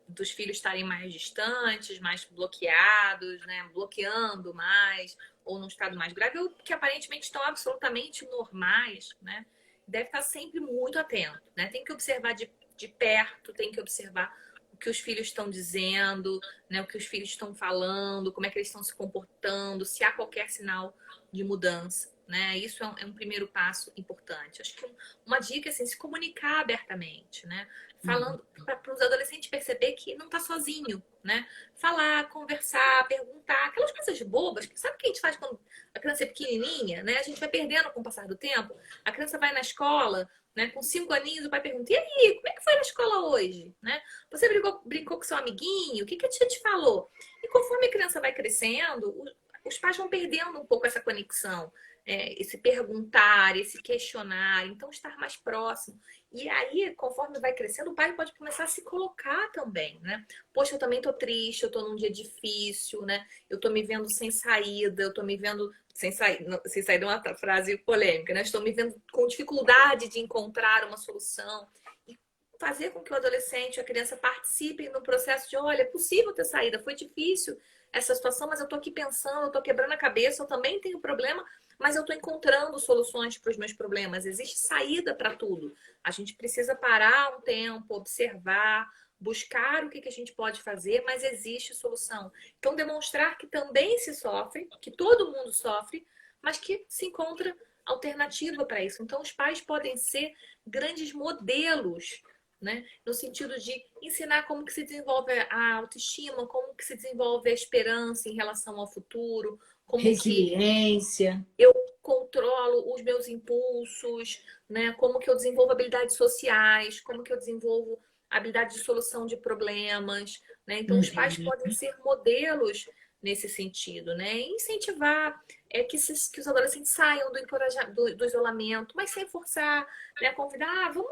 dos filhos estarem mais distantes, mais bloqueados, né, bloqueando mais, ou num estado mais grave, ou que aparentemente estão absolutamente normais, né, deve estar sempre muito atento, né? Tem que observar de perto, tem que observar o que os filhos estão dizendo, né? O que os filhos estão falando, como é que eles estão se comportando, se há qualquer sinal de mudança, né? Isso é um primeiro passo importante. Acho que uma dica é assim, se comunicar abertamente, né? Falando para os adolescentes perceber que não está sozinho, né? Falar, conversar, perguntar, aquelas coisas bobas, que sabe o que a gente faz quando a criança é pequenininha, né? A gente vai perdendo com o passar do tempo. A criança vai na escola, né? Com 5 aninhos, o pai pergunta: e aí, como é que foi na escola hoje? Né? Você brincou com seu amiguinho? O que a tia te falou? E conforme a criança vai crescendo, os pais vão perdendo um pouco essa conexão, esse perguntar, esse questionar, então estar mais próximo. E aí, conforme vai crescendo, o pai pode começar a se colocar também, né? Poxa, eu também tô triste, eu tô num dia difícil, né? Eu tô me vendo sem saída, eu tô me vendo sem saída é uma frase polêmica, né? Estou me vendo com dificuldade de encontrar uma solução. E fazer com que o adolescente, a criança participem no processo de, olha, é possível ter saída, foi difícil essa situação, mas eu tô aqui pensando, eu tô quebrando a cabeça, eu também tenho problema, mas eu tô encontrando soluções para os meus problemas. Existe saída para tudo. A gente precisa parar um tempo, observar, buscar o que a gente pode fazer, mas existe solução. Então, demonstrar que também se sofre, que todo mundo sofre, mas que se encontra alternativa para isso. Então, os pais podem ser grandes modelos, né? No sentido de ensinar como que se desenvolve a autoestima, como que se desenvolve a esperança em relação ao futuro, como que Resiliência. eu controlo os meus impulsos, né? Como que eu desenvolvo habilidades sociais, como que eu desenvolvo habilidade de solução de problemas, né? Então, os pais podem ser modelos nesse sentido, né? E incentivar que os adolescentes saiam do isolamento, mas sem forçar, né? Convidar, vamos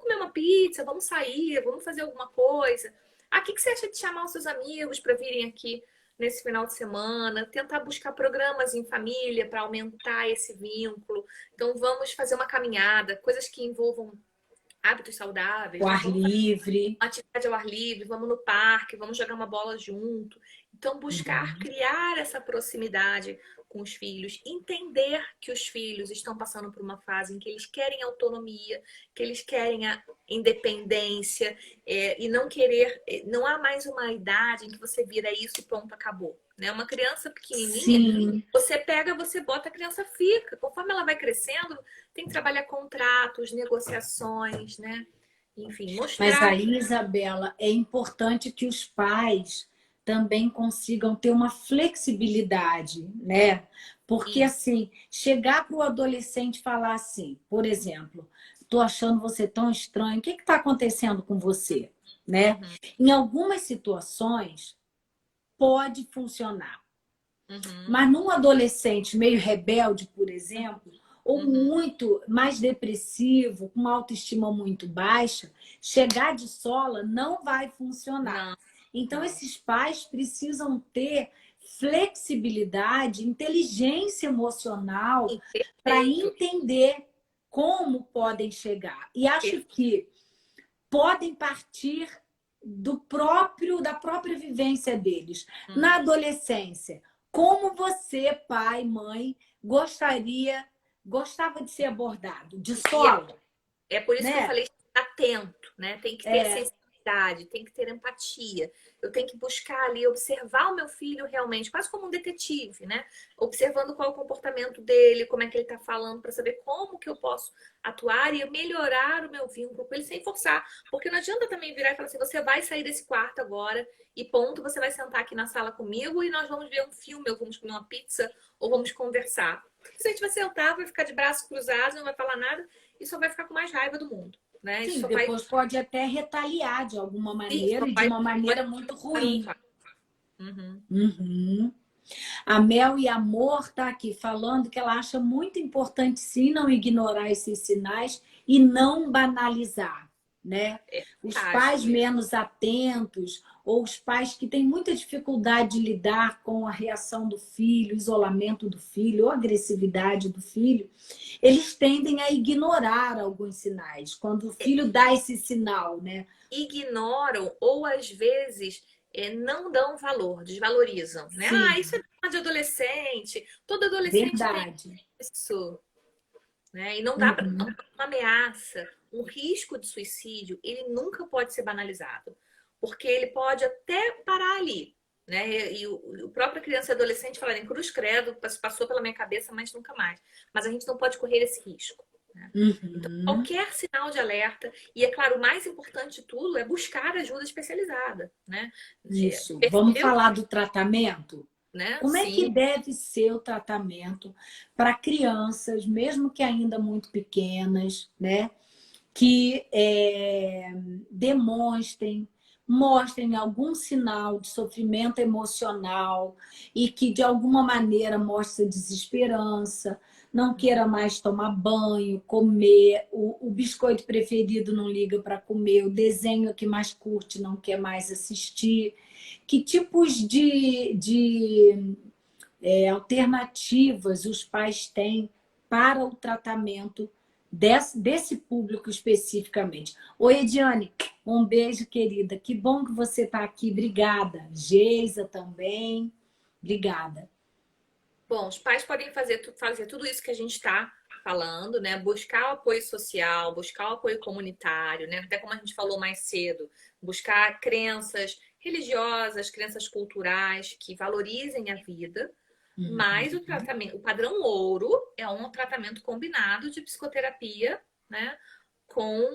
comer uma pizza, vamos sair, vamos fazer alguma coisa. Ah, o que você acha de chamar os seus amigos para virem aqui nesse final de semana, tentar buscar programas em família para aumentar esse vínculo. Então, vamos fazer uma caminhada, coisas que envolvam hábitos saudáveis, O né? ar Vamos fazer livre. uma atividade ao ar livre, vamos no parque, vamos jogar uma bola junto. Então, buscar criar essa proximidade com os filhos, entender que os filhos estão passando por uma fase em que eles querem autonomia, que eles querem a independência, e não querer. Não há mais uma idade em que você vira isso e pronto, acabou. Né? Uma criança pequenininha, Sim. você pega, você bota, a criança fica. Conforme ela vai crescendo, tem que trabalhar contratos, negociações, né? Enfim, Mas mostrar. aí, Isabela, é importante que os pais também consigam ter uma flexibilidade, né? Porque, Isso. assim, chegar para o adolescente e falar assim, por exemplo, estou achando você tão estranho, o que está acontecendo com você? Né? Uhum, Em algumas situações, pode funcionar. uhum, Mas num adolescente meio rebelde, por exemplo, ou uhum. muito mais depressivo, com uma autoestima muito baixa, chegar de sola não vai funcionar. Não, Então, não. esses pais precisam ter flexibilidade, inteligência emocional Sim, para perfeito. entender como podem chegar. E acho que podem partir da própria vivência deles. Uhum. Na adolescência, como você, pai, mãe, gostava de ser abordado? De E sola, é por isso que eu né? falei atento, né? Tem que ter É, sensibilidade, tem que ter empatia. Eu tenho que buscar ali, observar o meu filho realmente, quase como um detetive, né? Observando qual é o comportamento dele, como é que ele tá falando, para saber como que eu posso atuar e melhorar o meu vínculo com ele sem forçar. Porque não adianta também virar e falar assim, você vai sair desse quarto agora e ponto, você vai sentar aqui na sala comigo e nós vamos ver um filme, ou vamos comer uma pizza, ou vamos conversar. Porque se a gente vai sentar, vai ficar de braços cruzados, não vai falar nada, e só vai ficar com mais raiva do mundo, né? Isso sim, só vai, depois pode até retaliar de alguma isso maneira só e de vai uma maneira muito ruim. triunfar. Uhum. Uhum. A Mel e Amor está aqui falando que ela acha muito importante sim não ignorar esses sinais e não banalizar, né? É Os pais fantástico isso. menos atentos ou os pais que têm muita dificuldade de lidar com a reação do filho, isolamento do filho ou agressividade do filho, eles tendem a ignorar alguns sinais. Quando o filho dá esse sinal, né? Ignoram ou às vezes não dão valor, desvalorizam, né? Ah, Sim, isso é de adolescente, todo adolescente tem verdade. isso, né? E não dá para Uhum. uma ameaça, um risco de suicídio, ele nunca pode ser banalizado, porque ele pode até parar ali. né? E o próprio criança e adolescente falarem cruz credo, passou pela minha cabeça, mas nunca mais. Mas a gente não pode correr esse risco. Né? Então, Uhum. qualquer sinal de alerta, e é claro, o mais importante de tudo é buscar ajuda especializada, né? Isso. Vamos Percebeu, falar do tratamento? né? Como é que Sim, deve ser o tratamento para crianças, mesmo que ainda muito pequenas, né? Que demonstrem, mostrem algum sinal de sofrimento emocional e que de alguma maneira mostre desesperança, não queira mais tomar banho, comer, o biscoito preferido não liga para comer, o desenho que mais curte não quer mais assistir. Que tipos de alternativas os pais têm para o tratamento desse público especificamente? Oi, Ediane, um beijo, querida. Que bom que você está aqui. Obrigada. Geisa também. Obrigada. bom, os pais podem fazer tudo isso que a gente está falando, né? Buscar o apoio social, buscar o apoio comunitário, né? Até como a gente falou mais cedo, buscar crenças religiosas, crenças culturais que valorizem a vida. Mas o Uhum. tratamento, o padrão ouro é um tratamento combinado de psicoterapia, né? Com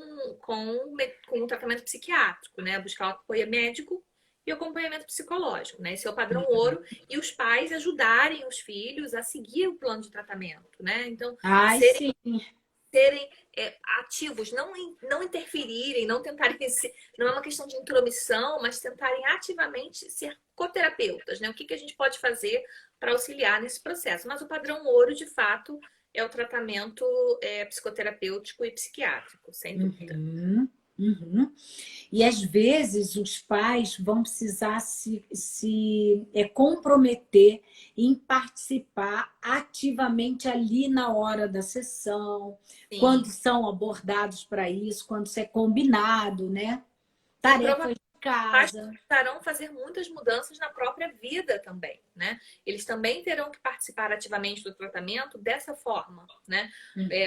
o tratamento psiquiátrico, né? Buscar o apoio médico e o acompanhamento psicológico, né? Esse é o padrão ouro e os pais ajudarem os filhos a seguir o plano de tratamento, né? Então, Ai, serem, sim. serem ativos, não interferirem, não tentarem não é uma questão de intromissão, mas tentarem ativamente ser coterapeutas, né? O que a gente pode fazer para auxiliar nesse processo? Mas o padrão ouro, de fato, é o tratamento psicoterapêutico e psiquiátrico, sem dúvida. Uhum. Uhum. E às vezes os pais vão precisar se comprometer em participar ativamente ali na hora da sessão, quando Sim. são abordados para isso, quando isso é combinado, né? E Tarefas de pais casa. precisarão fazer muitas mudanças na própria vida também, né? Eles também terão que participar ativamente do tratamento dessa forma, né?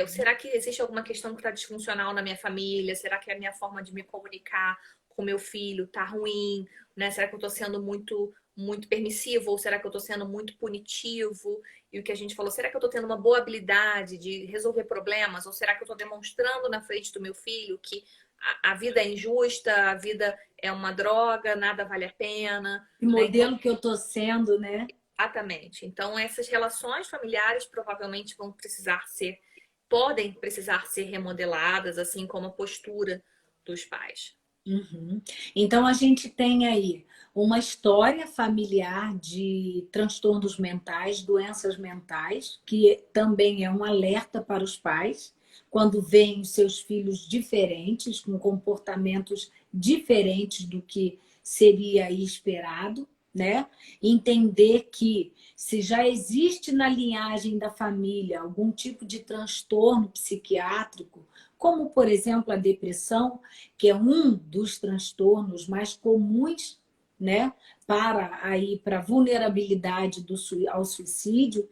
Será que existe alguma questão que está disfuncional na minha família? Será que a minha forma de me comunicar com meu filho está ruim? Né? Será que eu estou sendo muito permissivo ou será que eu estou sendo muito punitivo? E o que a gente falou, será que eu estou tendo uma boa habilidade de resolver problemas? Ou será que eu estou demonstrando na frente do meu filho que a vida é injusta, a vida é uma droga, nada vale a pena, Que né? Então, modelo que eu estou sendo, né? exatamente. Então, essas relações familiares provavelmente podem precisar ser remodeladas, assim como a postura dos pais. Uhum. Então, a gente tem aí uma história familiar de transtornos mentais, doenças mentais, que também é um alerta para os pais, quando veem os seus filhos diferentes, com comportamentos diferentes do que seria aí esperado, né? Entender que se já existe na linhagem da família algum tipo de transtorno psiquiátrico, como por exemplo a depressão, que é um dos transtornos mais comuns, né, para vulnerabilidade ao suicídio,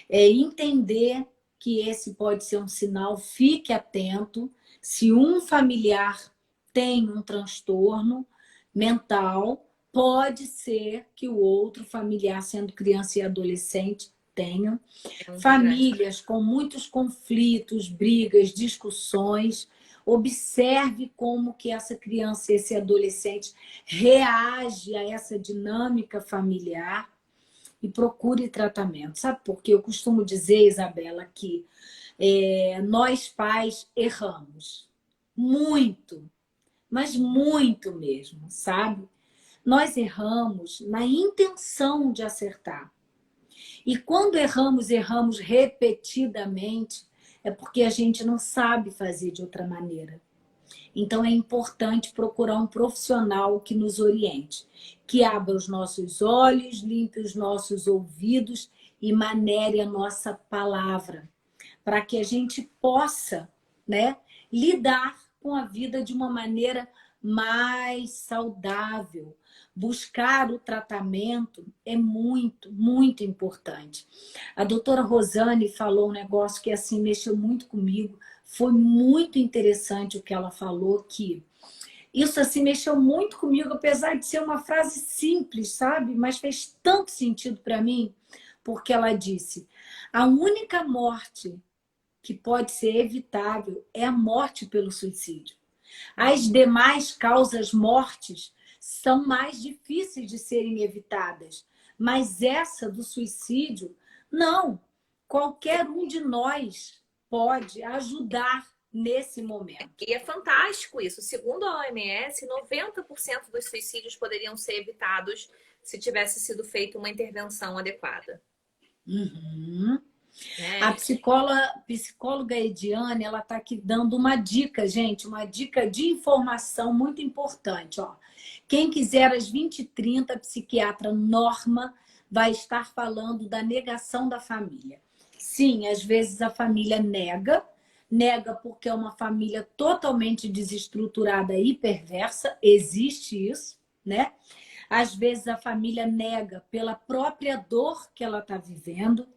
entender que esse pode ser um sinal, fique atento. Se um familiar tem um transtorno mental, pode ser que o outro familiar, sendo criança e adolescente, tenha. É um grande fator. Famílias com muitos conflitos, brigas, discussões. Observe como que essa criança, esse adolescente reage a essa dinâmica familiar e procure tratamento. Sabe por quê? Eu costumo dizer, Isabela, que nós pais erramos muito, mas muito mesmo, sabe? Nós erramos na intenção de acertar. E quando erramos, erramos repetidamente, é porque a gente não sabe fazer de outra maneira. Então é importante procurar um profissional que nos oriente, que abra os nossos olhos, limpe os nossos ouvidos e manere a nossa palavra, para que a gente possa, né, lidar com a vida de uma maneira mais saudável. Buscar o tratamento é muito, muito importante. A doutora Rosane falou um negócio que assim mexeu muito comigo. Foi muito interessante o que ela falou, que Isso assim mexeu muito comigo, apesar de ser uma frase simples, sabe? Mas fez tanto sentido para mim, porque ela disse: a única morte que pode ser evitável é a morte pelo suicídio. As demais causas mortes são mais difíceis de serem evitadas, mas essa do suicídio, não. Qualquer um de nós pode ajudar nesse momento. E é fantástico isso. Segundo a OMS, 90% dos suicídios poderiam ser evitados se tivesse sido feita uma intervenção adequada. Uhum. Né? A psicóloga Ediane, ela está aqui dando uma dica, gente, uma dica de informação muito importante. Ó. Quem quiser, às 20h30, a psiquiatra Norma vai estar falando da negação da família. Sim, às vezes a família nega porque é uma família totalmente desestruturada e perversa, existe isso, né? Às vezes a família nega pela própria dor que ela está vivendo.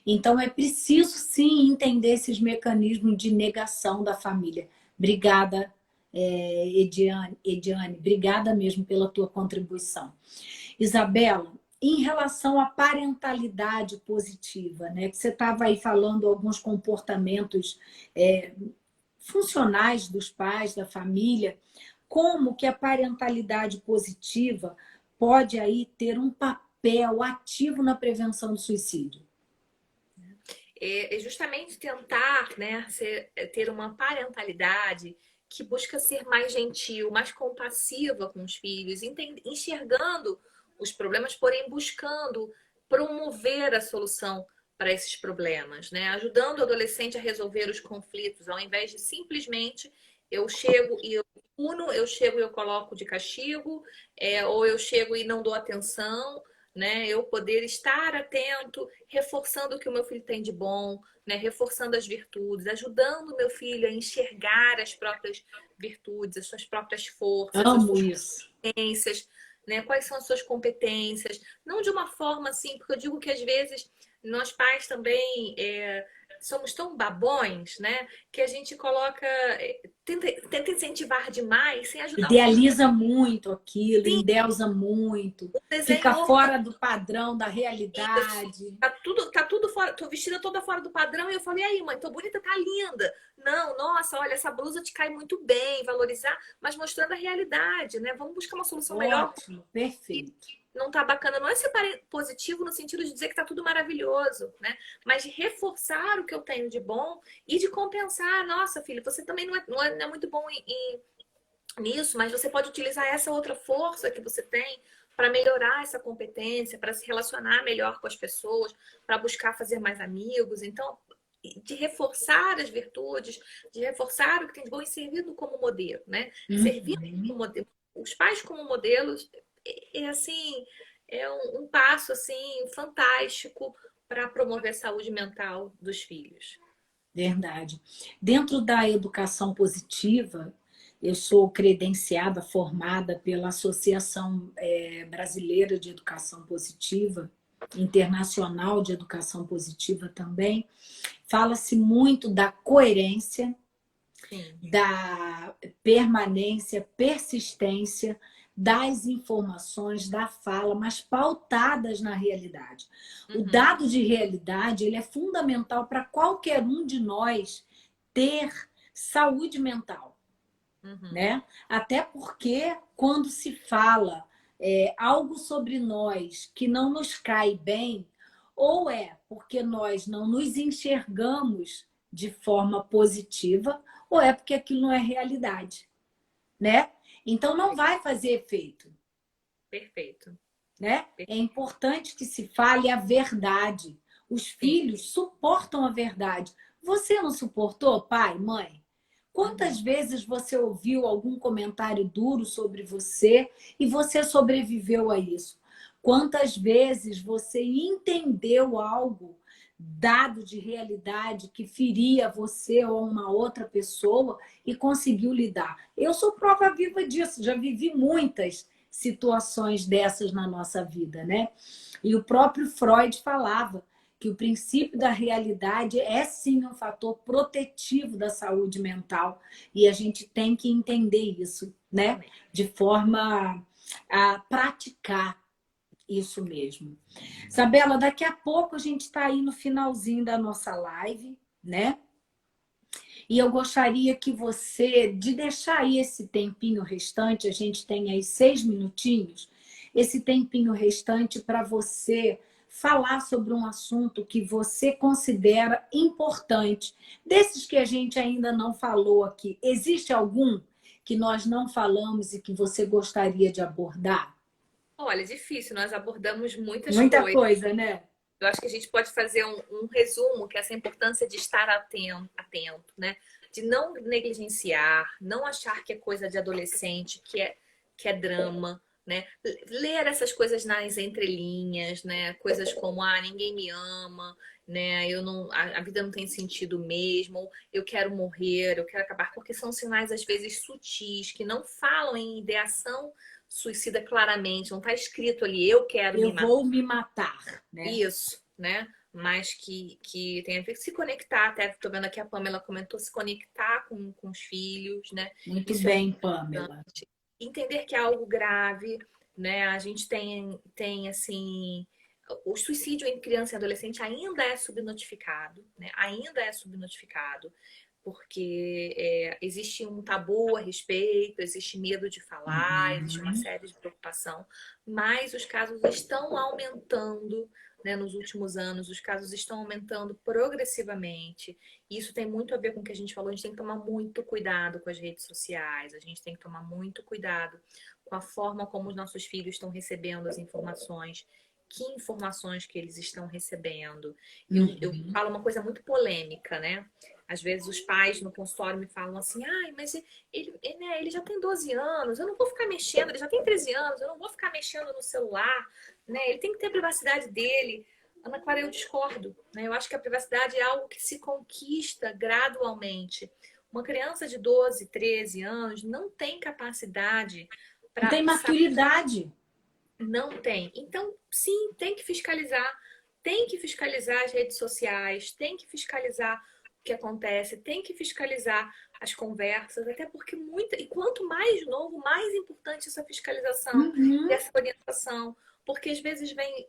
Então, é preciso, sim, entender esses mecanismos de negação da família. Obrigada, Ediane. Obrigada mesmo pela tua contribuição. Isabela, em relação à parentalidade positiva, né? Que você estava aí falando alguns comportamentos funcionais dos pais, da família. Como que a parentalidade positiva pode aí ter um papel ativo na prevenção do suicídio? É justamente tentar, né, ter uma parentalidade que busca ser mais gentil, mais compassiva com os filhos, enxergando os problemas, porém buscando promover a solução para esses problemas, né? Ajudando o adolescente a resolver os conflitos, ao invés de simplesmente eu chego e eu puno, eu chego e eu coloco de castigo, ou eu chego e não dou atenção, né? Eu poder estar atento, reforçando o que o meu filho tem de bom, né? Reforçando as virtudes, ajudando o meu filho a enxergar as próprias virtudes, as suas próprias forças, as Amo suas isso. competências, né? Quais são as suas competências? Não de uma forma assim, porque eu digo que às vezes nós pais também somos tão babões, né? Que a gente coloca, tenta incentivar demais sem ajudar o filho. Idealiza muito aquilo, Sim, endeusa muito, fica desenhou. fora do padrão, da realidade. Tá tudo fora, tô vestida toda fora do padrão. E eu falei, aí, mãe, tô bonita, tá linda. Não, nossa, olha, essa blusa te cai muito bem, valorizar, mas mostrando a realidade, né? Vamos buscar uma solução melhor. Ótimo, perfeito. Não tá bacana, não é ser positivo no sentido de dizer que tá tudo maravilhoso, né? Mas de reforçar o que eu tenho de bom e de compensar. Nossa, filho, você também não é muito bom nisso, mas você pode utilizar essa outra força que você tem para melhorar essa competência, para se relacionar melhor com as pessoas, para buscar fazer mais amigos. Então, de reforçar as virtudes, de reforçar o que tem de bom e servindo como modelo, né? Servindo como modelo. Os pais como modelos assim, é um passo assim fantástico para promover a saúde mental dos filhos. Verdade. Dentro da educação positiva, eu sou credenciada, formada pela Associação Brasileira de Educação Positiva, Internacional de Educação Positiva também. Fala-se muito da coerência, Sim. da permanência, persistência das informações, da fala, mas pautadas na realidade. O dado de realidade, ele é fundamental para qualquer um de nós ter saúde mental, né? Até porque quando se fala algo sobre nós que não nos cai bem, ou é porque nós não nos enxergamos de forma positiva, ou é porque aquilo não é realidade, né? Então não vai fazer efeito. Perfeito. Né? É importante que se fale a verdade. Os filhos suportam a verdade. Você não suportou, pai, mãe? Quantas vezes você ouviu algum comentário duro sobre você e você sobreviveu a isso? Quantas vezes você entendeu algo dado de realidade que feria você ou uma outra pessoa e conseguiu lidar? Eu sou prova viva disso, já vivi muitas situações dessas na nossa vida, né? E o próprio Freud falava que o princípio da realidade é sim um fator protetivo da saúde mental e a gente tem que entender isso. né? Exatamente. De forma a praticar isso mesmo. Isabela, daqui a pouco a gente está aí no finalzinho da nossa live, né? E eu gostaria que você, de deixar aí esse tempinho restante, a gente tem aí 6 minutinhos, esse tempinho restante para você falar sobre um assunto que você considera importante. Desses que a gente ainda não falou aqui, existe algum que nós não falamos e que você gostaria de abordar? Olha, difícil, nós abordamos muitas Muita coisas. coisa, né? Eu acho que a gente pode fazer um resumo, que é essa importância de estar atento, né? De não negligenciar, não achar que é coisa de adolescente, que é drama, né? Ler essas coisas nas entrelinhas, né? Coisas como, ninguém me ama, né? Eu não, a vida não tem sentido mesmo, ou eu quero morrer, eu quero acabar, porque são sinais, às vezes, sutis, que não falam em ideação suicida claramente, não está escrito ali, eu quero me Eu matar. vou me matar, né? Isso, né? Mas que tem a ver com se conectar, até estou vendo aqui a Pamela comentou, se conectar com os filhos, né? Muito Isso é bem, Pamela. importante. Entender que é algo grave, né? A gente tem assim, o suicídio em criança e adolescente ainda é subnotificado, né? Ainda é subnotificado, porque existe um tabu a respeito, existe medo de falar, existe uma Uhum. série de preocupação, mas os casos estão aumentando, né, nos últimos anos, os casos estão aumentando progressivamente. E isso tem muito a ver com o que a gente falou, a gente tem que tomar muito cuidado com as redes sociais, a gente tem que tomar muito cuidado com a forma como os nossos filhos estão recebendo as informações, que informações que eles estão recebendo. Eu Uhum. falo uma coisa muito polêmica, né? Às vezes os pais no consultório me falam assim, mas ele já tem 12 anos, eu não vou ficar mexendo, ele já tem 13 anos, eu não vou ficar mexendo no celular, né? Ele tem que ter a privacidade dele. Ana Clara, eu discordo, né? Eu acho que a privacidade é algo que se conquista gradualmente. Uma criança de 12, 13 anos não tem capacidade Não para tem saber. maturidade. Não tem. Então, sim, tem que fiscalizar. Tem que fiscalizar as redes sociais, tem que fiscalizar o que acontece, tem que fiscalizar as conversas, até porque muita. E quanto mais novo, mais importante essa fiscalização e Uhum. essa orientação. Porque às vezes vem.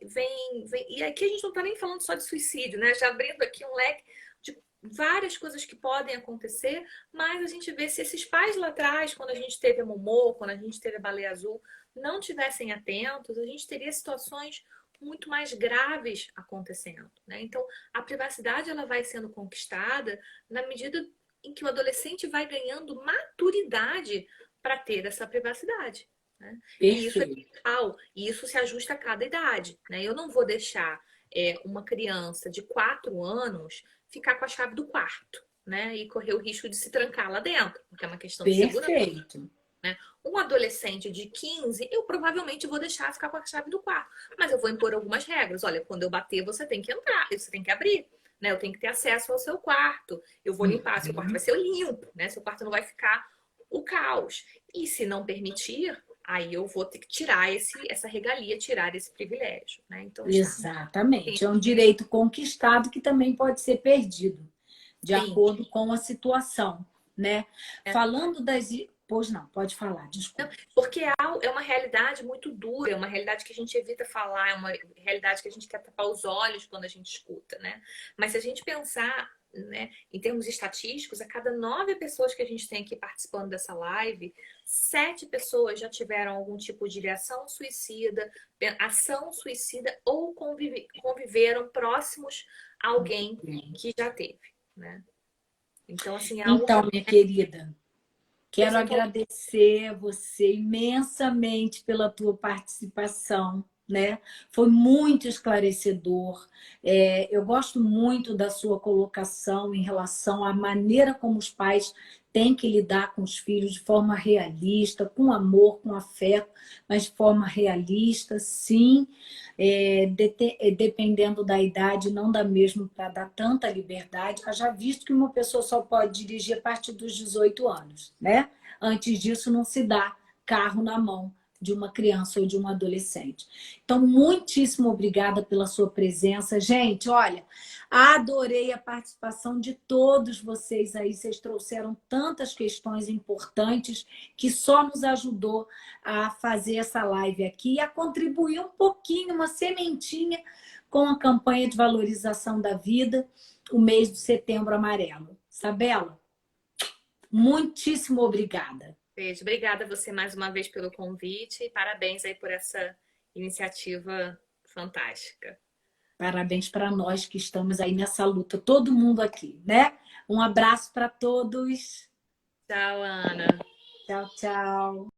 E aqui a gente não está nem falando só de suicídio, né? Já abrindo aqui um leque de várias coisas que podem acontecer, mas a gente vê se esses pais lá atrás, quando a gente teve a Momô, quando a gente teve a Baleia Azul, não tivessem atentos, a gente teria situações muito mais graves acontecendo, né? Então, a privacidade ela vai sendo conquistada na medida em que o adolescente vai ganhando maturidade para ter essa privacidade, né? E isso é Perfeito. vital, e isso se ajusta a cada idade, né? Eu não vou deixar uma criança de 4 anos ficar com a chave do quarto, né? E correr o risco de se trancar lá dentro, porque é uma questão de segurança, Perfeito. né? Um adolescente de 15, eu provavelmente vou deixar ficar com a chave do quarto. Mas eu vou impor algumas regras. Olha, quando eu bater, você tem que entrar, você tem que abrir. Né? Eu tenho que ter acesso ao seu quarto. Eu vou limpar, seu quarto vai Uhum. ser limpo, né? Seu quarto não vai ficar o caos. E se não permitir, aí eu vou ter que tirar essa regalia, tirar esse privilégio. Né? Então, está. Exatamente. É um direito conquistado que também pode ser perdido, de Sim. acordo com a situação, né? É. Falando das. Pois não, pode falar, Não, desculpa. porque é uma realidade muito dura, é uma realidade que a gente evita falar, é uma realidade que a gente quer tapar os olhos quando a gente escuta, né? Mas se a gente pensar, né, em termos estatísticos, a cada 9 pessoas que a gente tem aqui participando dessa live, 7 pessoas já tiveram algum tipo de ação suicida ou conviveram próximos a alguém que já teve, né? Então, assim, é algo Então, realmente minha querida, quero apresentou. agradecer você imensamente pela tua participação, né? Foi muito esclarecedor. Eu gosto muito da sua colocação em relação à maneira como os pais têm que lidar com os filhos de forma realista, com amor, com afeto, mas de forma realista, sim. Dependendo da idade, não dá mesmo para dar tanta liberdade. Já visto que uma pessoa só pode dirigir a partir dos 18 anos, né? Antes disso, não se dá carro na mão de uma criança ou de um adolescente. Então, muitíssimo obrigada pela sua presença. Gente, olha, adorei a participação de todos vocês aí. Vocês trouxeram tantas questões importantes que só nos ajudou a fazer essa live aqui e a contribuir um pouquinho, uma sementinha com a campanha de valorização da vida, o mês do Setembro Amarelo. Isabela, muitíssimo obrigada. Beijo. Obrigada a você mais uma vez pelo convite e parabéns aí por essa iniciativa fantástica. Parabéns para nós que estamos aí nessa luta, todo mundo aqui, né? Um abraço para todos. Tchau, Ana. Tchau, tchau.